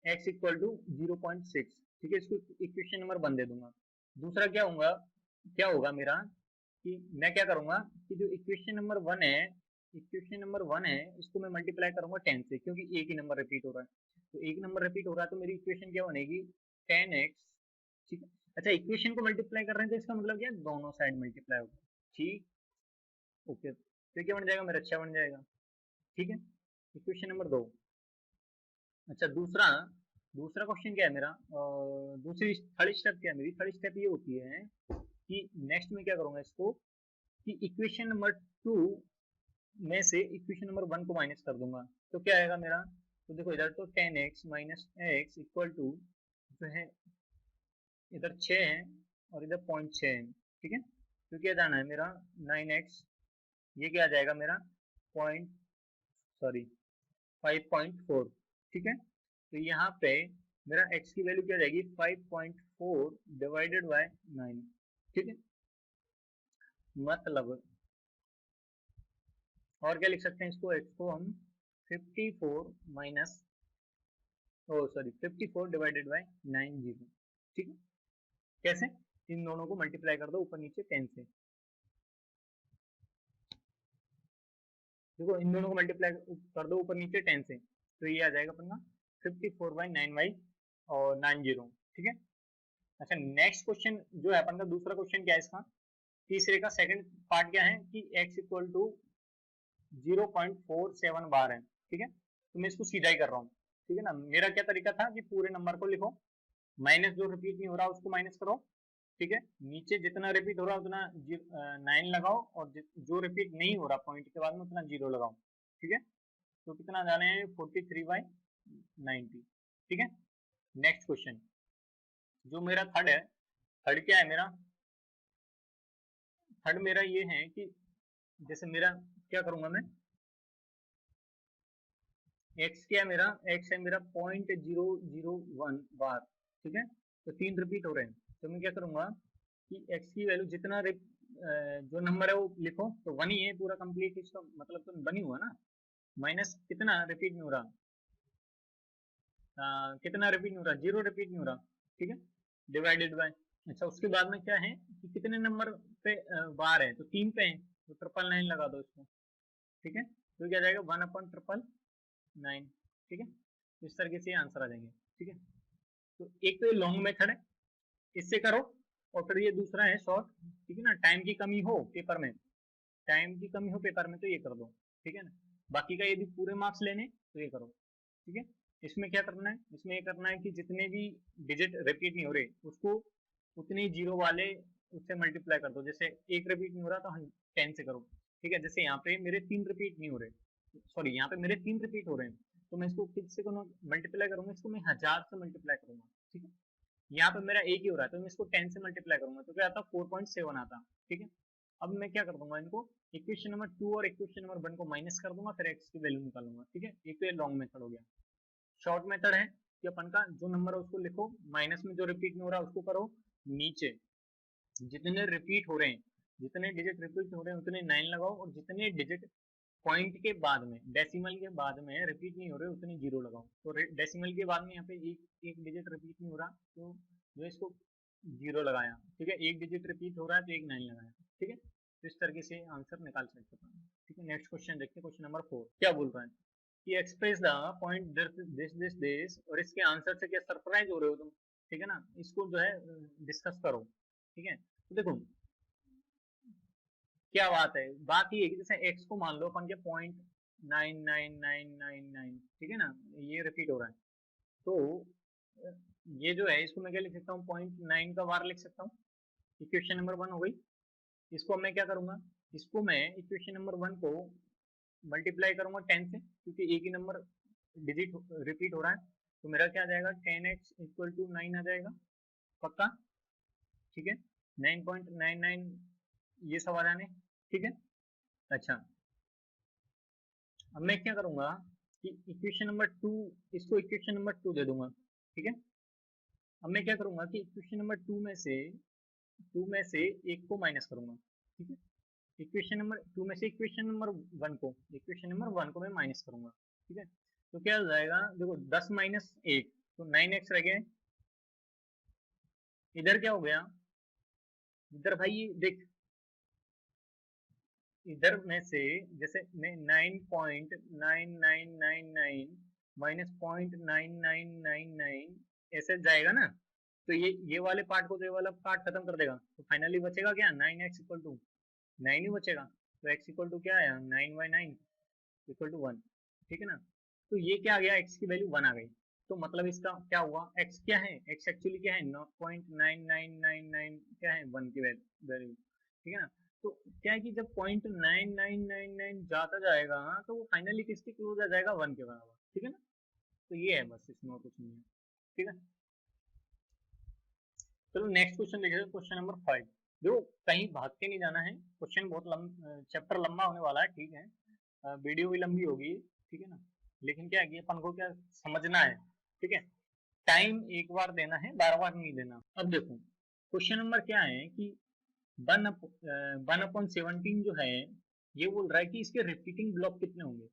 Speaker 1: x इक्वल टू 0.6, ठीक है, इसको इक्वेशन नंबर 1 दे दूंगा। दूसरा क्या होगा मेरा कि मैं क्या करूंगा कि जो इक्वेशन नंबर 1 है, इक्वेशन नंबर 1 है इसको मैं मल्टीप्लाई करूंगा 10 से, क्योंकि एक ही नंबर रिपीट हो रहा है, तो एक नंबर रिपीट हो रहा है तो मेरी इक्वेशन क्या बनेगी 10x, ठीक है। अच्छा इक्वेशन को मल्टीप्लाई कर रहे हैं तो इसका मतलब क्या है दोनों साइड मल्टीप्लाई होगा, ठीक, ओके, तो क्या बन जाएगा मेरा 6 बन जाएगा, ठीक है, इक्वेशन नंबर 2। अच्छा दूसरा दूसरा क्वेश्चन क्या है मेरा, दूसरी थर्ड स्टेप क्या है मेरी, थर्ड स्टेप ये होती है कि नेक्स्ट में क्या करूंगा इसको, कि इक्वेशन नंबर 2 में से इक्वेशन नंबर 1 को माइनस कर दूंगा। तो क्या आएगा मेरा, तो देखो इधर तो 10x minus x equal to जो है इधर 6 है और इधर 0.6 है, ठीक है। तो क्या जाना है मेरा 9x, ये क्या आ जाएगा मेरा पॉइंट, सॉरी 5.4, ठीक है। तो यहाँ पे मेरा x की वैल्यू क्या आ जाएगी 5.4 डिवाइडेड बाय 9, ठीक है। मतलब और क्या लिख सकते हैं इसको, x को हम 54 minus, oh sorry 54 divided by 90, ठीक है। कैसे, इन दोनों को मल्टीप्लाई कर दो ऊपर नीचे 10 से, देखो इन दोनों को मल्टीप्लाई कर दो ऊपर नीचे 10 से, तो ये आ जाएगा अपना 54 बाई 9 बाई और 90, ठीक है। अच्छा नेक्स्ट क्वेश्चन जो है अपन का, दूसरा क्वेश्चन क्या है इसका, तीसरे का सेकंड पार्ट क्या है कि x इक्वल टू 0.47 बार है, ठीक है। तो मैं इसको सीधा ही कर रहा हूँ, ठीक है ना। मेरा क्या तरीका था कि पूरे नंबर को लिखो, माइनस जो रिपीट नहीं हो रहा उसको माइनस करो, ठीक है। नीचे जितना रिपीट हो रहा उतना 9 लगाओ, और जो रिपीट नहीं हो रहा पॉइंट के बाद में उतना 0 लगाओ, ठीक है। तो कितना जाने हैं 43/90, ठीक है। नेक्स्ट क्वेश्चन जो मेरा थर्ड है, थर्ड क्या है मेरा, थर्ड मेरा ये है कि जैसे मेरा क्या करूंगा मैं, x क्या है मेरा, x है मेरा 0.001 बार, ठीक है। तो 3 रिपीट हो रहे हैं, तो मैं क्या करूंगा कि x की वैल्यू जितना जो नंबर है वो लिखो, तो 1 ही है पूरा कंप्लीट, इसका मतलब तो 1 ही हुआ ना, माइनस कितना रिपीट नहीं हो रहा, कितना रिपीट नहीं हो रहा, 0 रिपीट नहीं हो रहा, ठीक है, डिवाइडेड बाय। अच्छा उसके बाद में क्या है कि कितने नंबर पे बार है, तो 3 पे है, तो 999 लगा दो इसको, ठीक है। तो क्या जाएगा 1/999, ठीक है। तो इस तरीके से आंसर आ जाएंगे, ठीक है। तो एक तो ये लॉन्ग मेथड है, इससे करो, और फिर ये दूसरा है शॉर्ट, ठीक है ना। टाइम की कमी हो पेपर में, टाइम की कमी हो पेपर में तो ये कर दो, ठीक है ना। बाकी का यदि पूरे मार्क्स लेने तो ये करो, ठीक है। इसमें क्या करना है, इसमें ये करना है कि जितने भी डिजिट रिपीट नहीं हो रहे उसको उतने ही जीरो वाले उससे मल्टीप्लाई कर दो, जैसे एक रिपीट नहीं हो रहा तो हम 10 से करो, ठीक है। जैसे यहाँ पे मेरे 3 रिपीट नहीं हो रहे, सॉरी यहाँ पे मेरे 3 रिपीट हो रहे हैं, तो मैं इसको किससे मल्टीप्लाई करूंगा, इसको मैं 1000 से मल्टीप्लाई करूंगा, ठीक है। यहाँ पे मेरा एक ही हो रहा है तो मैं इसको 10 से मल्टीप्लाई करूंगा, तो क्या आता 4.7 आता, ठीक है। अब मैं क्या कर दूंगा इनको, इक्वेशन नंबर 2 और इक्वेशन नंबर 1 को माइनस कर दूंगा, फिर x की वैल्यू निकालूंगा, ठीक है। एक तो ये लॉन्ग मेथड हो गया। शॉर्ट मेथड है कि अपन का जो नंबर है उसको लिखो, माइनस में जो रिपीट नहीं हो रहा उसको करो, नीचे जितने रिपीट हो रहे हैं, जितने डिजिट रिपीट हो रहे हैं उतने 9 लगाओ, और जितने डिजिट पॉइंट के बाद में, डेसिमल के बाद में रिपीट नहीं हो रहे उतने 0 लगाओ। तो डेसिमल के बाद में यहाँ पे एक डिजिट रिपीट नहीं हो रहा तो जो इसको 0 लगाया, ठीक है। एक डिजिट रिपीट हो रहा है तो एक 9 लगाया, ठीक है। तो इस तरीके से आंसर निकाल सकते हैं, ठीक है। नेक्स्ट क्वेश्चन देखते हैं, क्वेश्चन नंबर 4 क्या बोल रहा है कि एक्सप्रेस द पॉइंट दिस, और इसके आंसर से क्या सरप्राइज हो रहे हो तुम, ठीक है ना। इसको जो है डिस्कस करो, ठीक है। तो देखो क्या बात है, बात ये है कि जैसे x को मान लो अपन के 0.99999, ठीक है ना, ये रिपीट हो रहा है, तो ये जो है इसको मैं क्या लिख सकता हूँ, 0.9 का बार लिख सकता हूँ, इक्वेशन नंबर 1 हो गई। इसको मैं क्या करूंगा, इसको मैं इक्वेशन नंबर 1 को मल्टीप्लाई करूंगा 10 से, क्योंकि एक ही नंबर डिजिट रिपीट हो रहा है, तो मेरा क्या आ जाएगा 10x इक्वल टू 9 आ जाएगा, पक्का, ठीक है। 9.99 ये सब आ जाने, ठीक है। अच्छा अब मैं क्या करूंगा कि इक्वेशन नंबर 2, इसको इक्वेशन नंबर 2 दे दूंगा, ठीक है। अब मैं क्या करूंगा कि इक्वेशन नंबर 2 में से एक को माइनस करूंगा, ठीक है। इक्वेशन नंबर 2 में से इक्वेशन नंबर 1 को मैं माइनस करूंगा, ठीक है। तो क्या हो जाएगा, देखो 10 माइनस 1 तो 9x रह गए, इधर क्या हो गया, इधर भाई देख, इधर में से जैसे मैं 9.9999 माइनस 0.9999 ऐसे जाएगा ना, तो ये वाले पार्ट को तो ये वाला पार्ट खत्म कर देगा, तो फाइनली बचेगा क्या 9x इक्वल टू 9 ही बचेगा। तो x इक्वल टू क्या आया 9/9 इक्वल टू 1, ठीक है ना। तो ये क्या आ गया, x की वैल्यू 1 आ गई, तो मतलब इसका क्या हुआ, x क्या है, x एक्चुअली क्या है 0.9999 क्या है 1 की वैल्यू, ठीक है ना। तो क्या है कि जब 0.9999 जाता जाएगा तो वो फाइनली किसके क्लोज आ जाएगा 1 के बराबर, ठीक है ना। तो ये है बस, इसमें और कुछ नहीं है, ठीक है। चलो नेक्स्ट क्वेश्चन देखिए, क्वेश्चन नंबर 5। देखो कहीं भाग के नहीं जाना है, क्वेश्चन बहुत चैप्टर लंबा होने वाला है, ठीक है, वीडियो भी लंबी होगी, ठीक है ना। लेकिन क्या है कि अपन को क्या समझना है, ठीक है, टाइम एक बार देना है, बार बार नहीं देना। अब देखो क्वेश्चन नंबर क्या है कि 1/17 जो है, ये बोल रहा है कि इसके रिपीटिंग ब्लॉक कितने होंगे,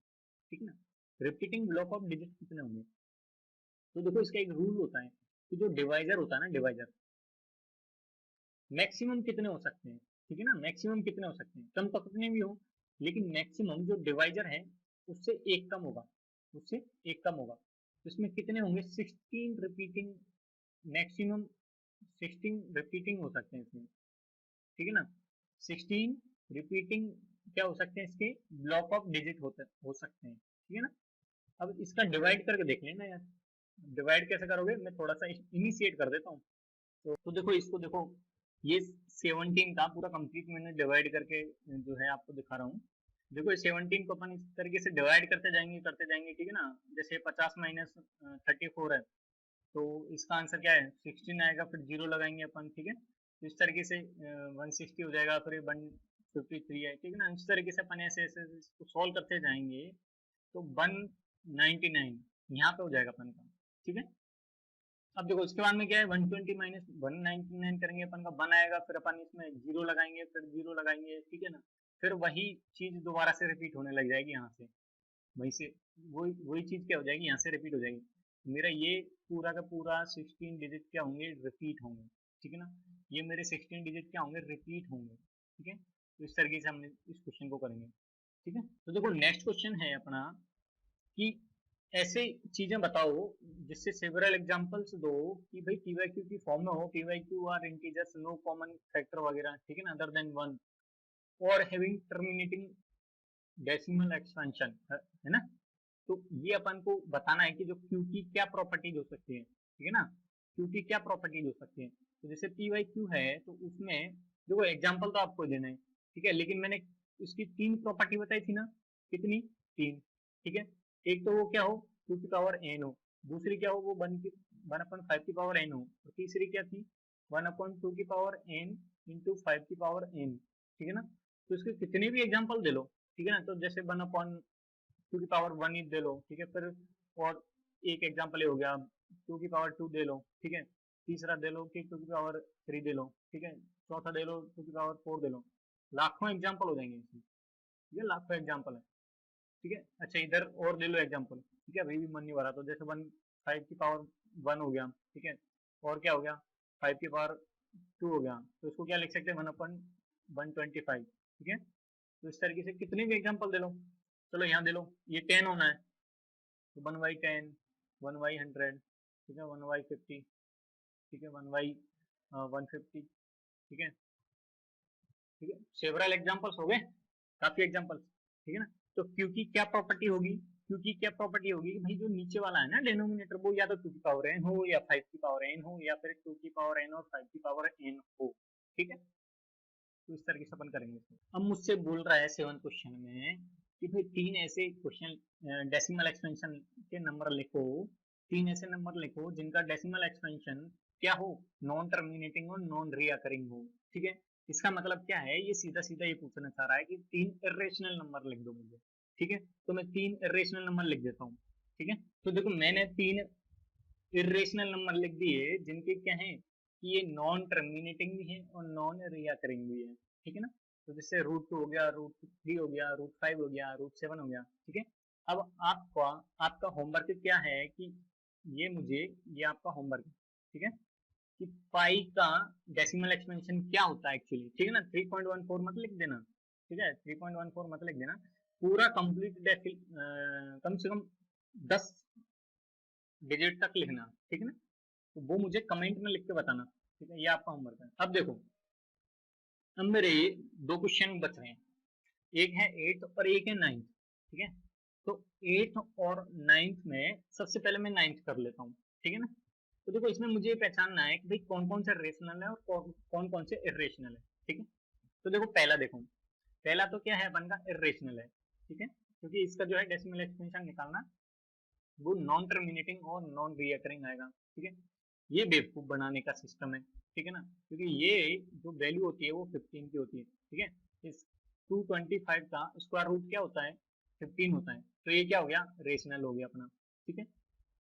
Speaker 1: ठीक है ना, रिपीटिंग ब्लॉक ऑफ डिजिट कितने होंगे। तो देखो इसका एक रूल होता है कि जो डिवाइजर होता है ना, डिवाइजर मैक्सिमम कितने हो सकते हैं, ठीक है ना, मैक्सिमम कितने हो सकते हैं, कम तो कितने भी हो, लेकिन मैक्सिमम जो डिवाइजर है उससे एक कम होगा, उससे एक कम होगा। तो इसमें कितने होंगे 16 रिपीटिंग, मैक्सिमम 16 रिपीटिंग हो सकते हैं इसमें, ठीक है ना, 16 रिपीटिंग क्या हो सकते हैं इसके ब्लॉक ऑफ डिजिट हो सकते हैं, ठीक है ना। अब इसका डिवाइड करके देख लेना यार, डिवाइड कैसे करोगे, मैं थोड़ा सा इनिशिएट कर देता हूँ। तो देखो इसको देखो, ये 17 का पूरा कंप्लीट मैंने डिवाइड करके जो है आपको दिखा रहा हूँ। देखो ये 17 को अपन इस तरीके से डिवाइड करते जाएंगे, ठीक है ना। जैसे 50 माइनस 34 है, तो इसका आंसर क्या है 16 आएगा, फिर जीरो लगाएंगे अपन, ठीक है। तो इस तरीके से 160 हो जाएगा, फिर 153 है, ठीक है ना। इस तरीके से अपन ऐसे ऐसे इसको सॉल्व करते जाएंगे, तो 199 यहाँ पे हो जाएगा अपन का, ठीक है। अब देखो इसके बाद में क्या है 120 माइनस 199 करेंगे अपन का 1 आएगा, फिर अपन इसमें जीरो लगाएंगे, फिर जीरो लगाएंगे, ठीक है ना। फिर वही चीज दोबारा से रिपीट होने लग जाएगी यहाँ से, वहीं से वही वही चीज क्या हो जाएगी यहाँ से रिपीट हो जाएगी। मेरा ये पूरा का पूरा 16 डिजिट क्या होंगे, रिपीट होंगे, ठीक है ना। ये मेरे 16 डिजिट क्या होंगे, रिपीट होंगे, ठीक है। तो इस तरीके से हमने इस क्वेश्चन को करेंगे, ठीक है। तो देखो नेक्स्ट क्वेश्चन है अपना कि ऐसे चीजें बताओ जिससे सेवरल एग्जांपल्स दो कि भाई पी वाई क्यू की फॉर्म में हो, P by Q are integers, no common factor वगैरह, ठीक है ना, अदर देन 1, और हैविंग टर्मिनेटिंग डेसिमल एक्सपेंशन, है ना। तो ये अपन को बताना है कि जो क्यू की क्या प्रॉपर्टीज हो सकती है, ठीक है ना, क्यू की क्या प्रॉपर्टीज हो सकती है। तो जैसे पी वाई क्यू है, तो उसमें देखो एग्जांपल तो आपको देना है, ठीक है, लेकिन मैंने उसकी 3 प्रॉपर्टी बताई थी ना, कितनी, 3, ठीक है। एक तो वो क्या हो 2 की पावर एन हो, दूसरी क्या हो वो 1/5 की पावर एन हो, और तीसरी क्या थी 1/2 की पावर एन इंटू 5 की पावर एन, ठीक है ना। तो इसके कितने भी एग्जाम्पल दे लो, ठीक है ना, तो जैसे 1/2 की पावर 1 ही दे लो, ठीक है, फिर और एक एग्जाम्पल ये हो गया 2 की पावर 2 दे लो, ठीक है, तीसरा दे लो कि 2 की पावर 3 दे लो, ठीक है, चौथा दे लो 2 की पावर 4 दे लो, लाखों एग्जाम्पल हो जाएंगे इसमें, ठीक है, लाखों एग्जाम्पल है, ठीक है। अच्छा इधर और ले लो एग्जाम्पल, ठीक है, अभी भी मन नहीं भरा, तो जैसे 5 की पावर 1 हो गया, ठीक है, और क्या हो गया 5 की पावर 2 हो गया, तो इसको क्या लिख सकते हैं 1/125, ठीक है। तो इस तरीके से कितने भी एग्जाम्पल दे लो, चलो यहाँ दे लो, ये 10 होना है, तो 1/10, 1/100, ठीक है, 1/50, ठीक है, 1/150, ठीक है, ठीक है, सेवरल एग्जाम्पल्स हो गए, काफी एग्जाम्पल्स, ठीक है ना। तो क्यू की क्या प्रॉपर्टी होगी, क्यू की क्या प्रॉपर्टी होगी कि भाई जो नीचे वाला है ना डिनोमिनेटर, वो या तो 2 की पावर एन हो, या 5 की पावर एन हो, या फिर 2 की पावर एन और 5 की पावर एन हो, ठीक है। तो इस तरीके से अपन करेंगे इसको। अब मुझसे बोल रहा है 7 क्वेश्चन में कि भाई 3 ऐसे क्वेश्चन डेसिमल एक्सपेंशन के नंबर लिखो, 3 ऐसे नंबर लिखो जिनका डेसिमल एक्सपेंशन क्या हो, नॉन टर्मिनेटिंग और नॉन रिकरिंग हो, ठीक है। इसका मतलब क्या है, ये सीधा सीधा ये पूछना चाह रहा है कि 3 इरेशनल नंबर लिख दो मुझे, ठीक है। तो मैं 3 इरेशनल नंबर लिख देता हूँ, ठीक है। तो देखो मैंने 3 इरेशनल नंबर लिख दिए जिनके क्या है कि ये नॉन टर्मिनेटिंग भी है और नॉन रिकरिंग भी है, ठीक है ना। तो जैसे √2 हो गया, √3 हो गया, √5 हो गया, √7 हो गया, ठीक है। अब आपका आपका होमवर्क क्या है कि ये आपका होमवर्क है, ठीक है, कि पाई का डेसिमल एक्सपेंशन क्या होता है एक्चुअली, ठीक है ना। 3.14 मत लिख देना, ठीक है, 3.14 मत लिख देना, पूरा कंप्लीट कम से कम 10 डिजिट तक लिखना, ठीक है ना। तो वो मुझे कमेंट में लिख के बताना, ठीक है, ये आपका होमवर्क है। अब देखो, अब मेरे 2 क्वेश्चन बच रहे हैं, एक है 8 और एक है 9, ठीक है। तो 8th और 9th में सबसे पहले मैं 9th कर लेता हूँ, ठीक है ना। तो देखो इसमें मुझे ये पहचानना है कि भाई कौन कौन से रेशनल है और कौन कौन से इरेशनल है, ठीक है। तो देखो पहला देखो, पहला तो क्या है अपन का इरेशनल है, ठीक है, क्योंकि इसका जो है डेसिमल एक्सपेंशन निकालना वो नॉन टर्मिनेटिंग और नॉन रीअकरिंग आएगा, ठीक है। ये बेवकूफ बनाने का सिस्टम है, ठीक है ना, क्योंकि ये जो वैल्यू होती है वो 15 की होती है, ठीक है। इस 225 का स्क्वायर रूट क्या होता है, 15 होता है, तो ये क्या हो गया, रेशनल हो गया अपना, ठीक है।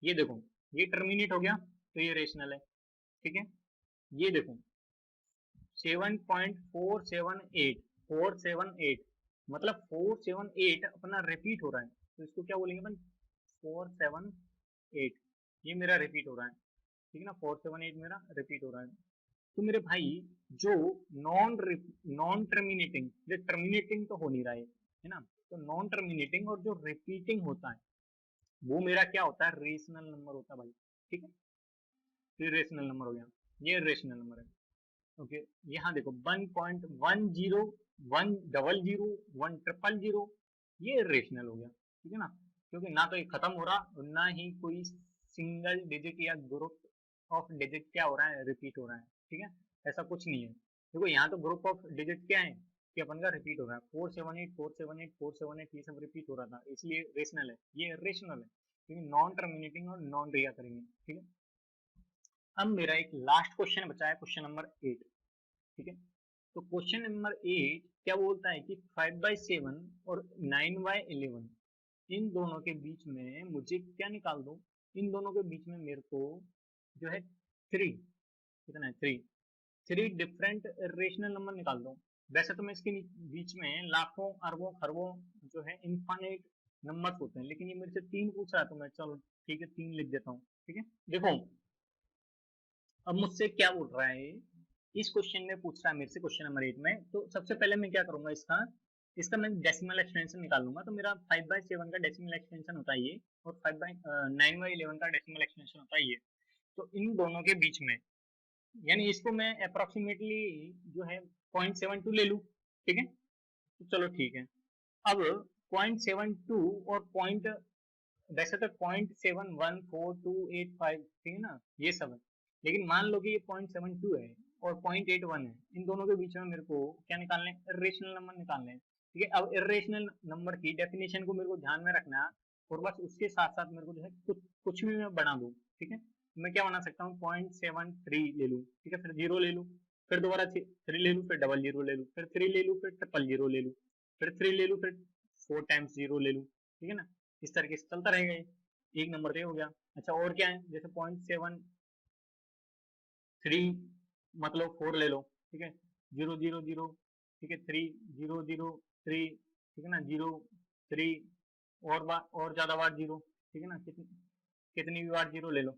Speaker 1: ये देखो ये टर्मिनेट हो गया तो ये रेशनल है, ठीक है। ये देखो 7.478 478 मतलब 478 अपना रिपीट हो रहा है, तो इसको क्या बोलेंगे अपन, 478 ये मेरा रिपीट हो रहा है, ठीक है ना, 478 मेरा रिपीट हो रहा है। तो मेरे भाई जो नॉन नॉन टर्मिनेटिंग, जो टर्मिनेटिंग तो हो नहीं रहा है ना, तो नॉन टर्मिनेटिंग और जो रिपीटिंग होता है वो मेरा क्या होता है, रेशनल नंबर होता है भाई, ठीक है। फिर रेशनल नंबर हो गया, ये रेशनल नंबर है, ओके। यहाँ देखो 1.10 100 100 ये रेशनल हो गया, ठीक है ना, क्योंकि ना तो ये खत्म हो रहा ना ही कोई सिंगल डिजिट या ग्रुप ऑफ डिजिट क्या हो रहा है, रिपीट हो रहा है, ठीक है। ऐसा कुछ नहीं है, देखो यहाँ तो ग्रुप ऑफ डिजिट क्या है कि अपन का रिपीट हो रहा है, 478 478 478 ये सब रिपीट हो रहा था, इसलिए रेशनल है, ये रेशनल है क्योंकि नॉन टर्मिनेटिंग और नॉन रिकरिंग है, ठीक है। अब मेरा एक लास्ट क्वेश्चन बचा है, क्वेश्चन नंबर 8, ठीक है। तो क्वेश्चन नंबर 8 क्या बोलता है कि 5/7 और 9/11 इन दोनों के बीच में मुझे क्या निकाल दो, इन दोनों के बीच में मेरे को जो है 3, कितना है 3 डिफरेंट रेशनल नंबर निकाल दो। वैसे तो मैं इसके बीच में लाखों अरबों खरबों जो है इनफाइनाइट नंबर्स होते हैं, लेकिन ये मेरे से 3 पूछ रहा है तो मैं चलो ठीक है 3 लिख देता हूँ, ठीक है। देखो अब मुझसे क्या बोल रहा है, इस क्वेश्चन में पूछ रहा है मेरे से क्वेश्चन नंबर 8 में, तो सबसे पहले मैं क्या करूंगा, इसका इसका मैं डेसिमल एक्सटेंशन निकाल लूंगा। तो मेरा 5/7 का डेसिमल एक्सटेंशन होता है ये, और 9/11 का डेसिमल एक्सटेंशन होता है ये। तो इन दोनों के बीच में यानी इसको मैं अप्रोक्सीमेटली जो है 0.72 ले लूँ, ठीक है। तो चलो ठीक है, अब 0.72 और पॉइंट, वैसे तो 0.714285 ठीक है ना, ये सब है, लेकिन मान लो कि ये 0.72 है और 0.81 है, इन दोनों के बीच में मेरे को क्या निकालना है, इरेशनल नंबर निकालना है, ठीक है। अब इरेशनल नंबर की डेफिनेशन को मेरे को ध्यान में रखना है, और बस उसके साथ साथ मेरे को जो है कुछ भी मैं बना दूँ, ठीक है। मैं क्या बना सकता हूँ, 0.73 ले लूँ, ठीक है, फिर जीरो ले लूँ, फिर दोबारा 3 ले लूँ, फिर डबल जीरो ले लूँ, फिर 3 ले लूँ, फिर ट्रिपल जीरो ले लूँ, फिर 3 ले लूँ, फिर 4 टाइम्स जीरो ले लूँ, ठीक है ना। इस तरीके से चलता रहेगा ये, एक नंबर पे हो गया। अच्छा और क्या है, जैसे 0.73 मतलब 4 ले लो, ठीक है, 000 ठीक है, 3003 ठीक है ना, 03 और ज्यादा बार जीरो, ठीक है ना, कितनी भी बार जीरो ले लो,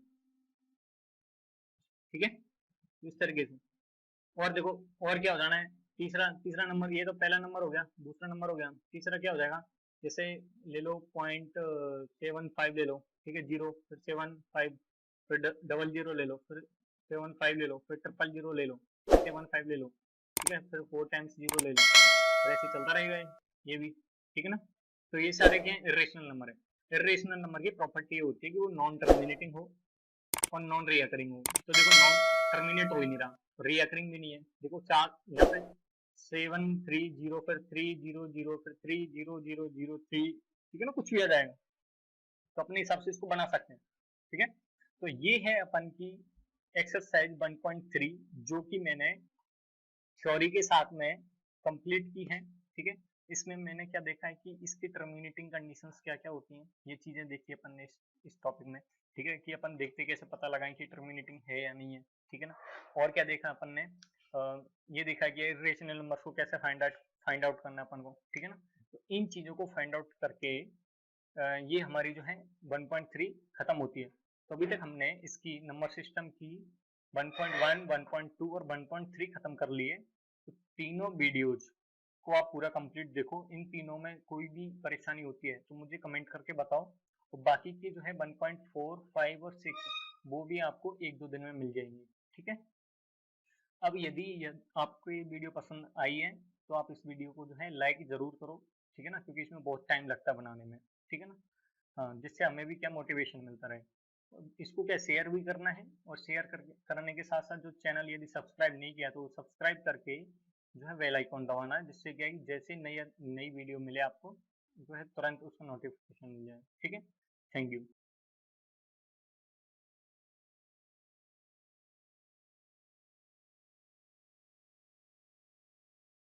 Speaker 1: ठीक है, इस तरीके से। और देखो और क्या हो जाना है, तीसरा तीसरा नंबर, ये तो पहला नंबर हो गया, दूसरा नंबर हो गया, तीसरा क्या हो जाएगा, जैसे ले लो 0.75 ले लो, ठीक है, जीरो, फिर 75, फिर डबल जीरो ले लो, फिर 75 ले लो, फिर ट्रिपल जीरो ले लो, 75 ले लो, ठीक है, फिर 4 टाइम्स जीरो ले लो, फिर ऐसे चलता रहेगा ये भी, ठीक है ना। तो ये सारे क्या है, इरेशनल नंबर है। इरेशनल नंबर की प्रॉपर्टी ये होती है कि वो नॉन टर्मिनेटिंग हो और नॉन रीअकरिंग हो। तो देखो नॉन टर्मिनेट हो ही नहीं रहा, रीअकरिंग भी नहीं है, देखो चार यहाँ पे 730 फिर 300 फिर 30003, ठीक है ना, कुछ भी आ जाएगा, तो अपने हिसाब से इसको बना सकते हैं, ठीक है। तो ये है अपन की एक्सरसाइज 1.3 जो कि मैंने थ्योरी के साथ में कंप्लीट की है, ठीक है। इसमें मैंने क्या देखा है कि इसकी टर्मिनेटिंग कंडीशंस क्या क्या होती हैं, ये चीजें देखी अपन ने इस टॉपिक में, ठीक है, कि अपन देखते कैसे पता लगाएं कि टर्मिनेटिंग है या नहीं है, ठीक है ना। और क्या देखा अपन ने, ये देखा कि इरेशनल नंबर्स को कैसे फाइंड आउट करना अपन को, ठीक है ना। तो इन चीजों को फाइंड आउट करके ये हमारी जो है 1.3 खत्म होती है। तो अभी तक हमने इसकी नंबर सिस्टम की 1.1 1.2 और 1.3 खत्म कर लिए। तो तीनों वीडियोज को आप पूरा कंप्लीट देखो, इन तीनों में कोई भी परेशानी होती है तो मुझे कमेंट करके बताओ, और बाकी के जो है 1.4 5 और 6 वो भी आपको 1-2 दिन में मिल जाएंगे, ठीक है। अब यदि आपको ये वीडियो पसंद आई है तो आप इस वीडियो को जो है लाइक जरूर करो, ठीक है ना, क्योंकि इसमें बहुत टाइम लगता है बनाने में। ठीक है ना। हाँ, जिससे हमें भी क्या मोटिवेशन मिलता रहे। और इसको क्या शेयर भी करना है, और शेयर करने के साथ साथ जो चैनल यदि सब्सक्राइब नहीं किया तो सब्सक्राइब करके जो है बेल आइकॉन दबाना है, जिससे क्या है कि जैसे नई नई वीडियो मिले आपको जो है तुरंत उसका नोटिफिकेशन मिल जाए। ठीक है, थैंक यू।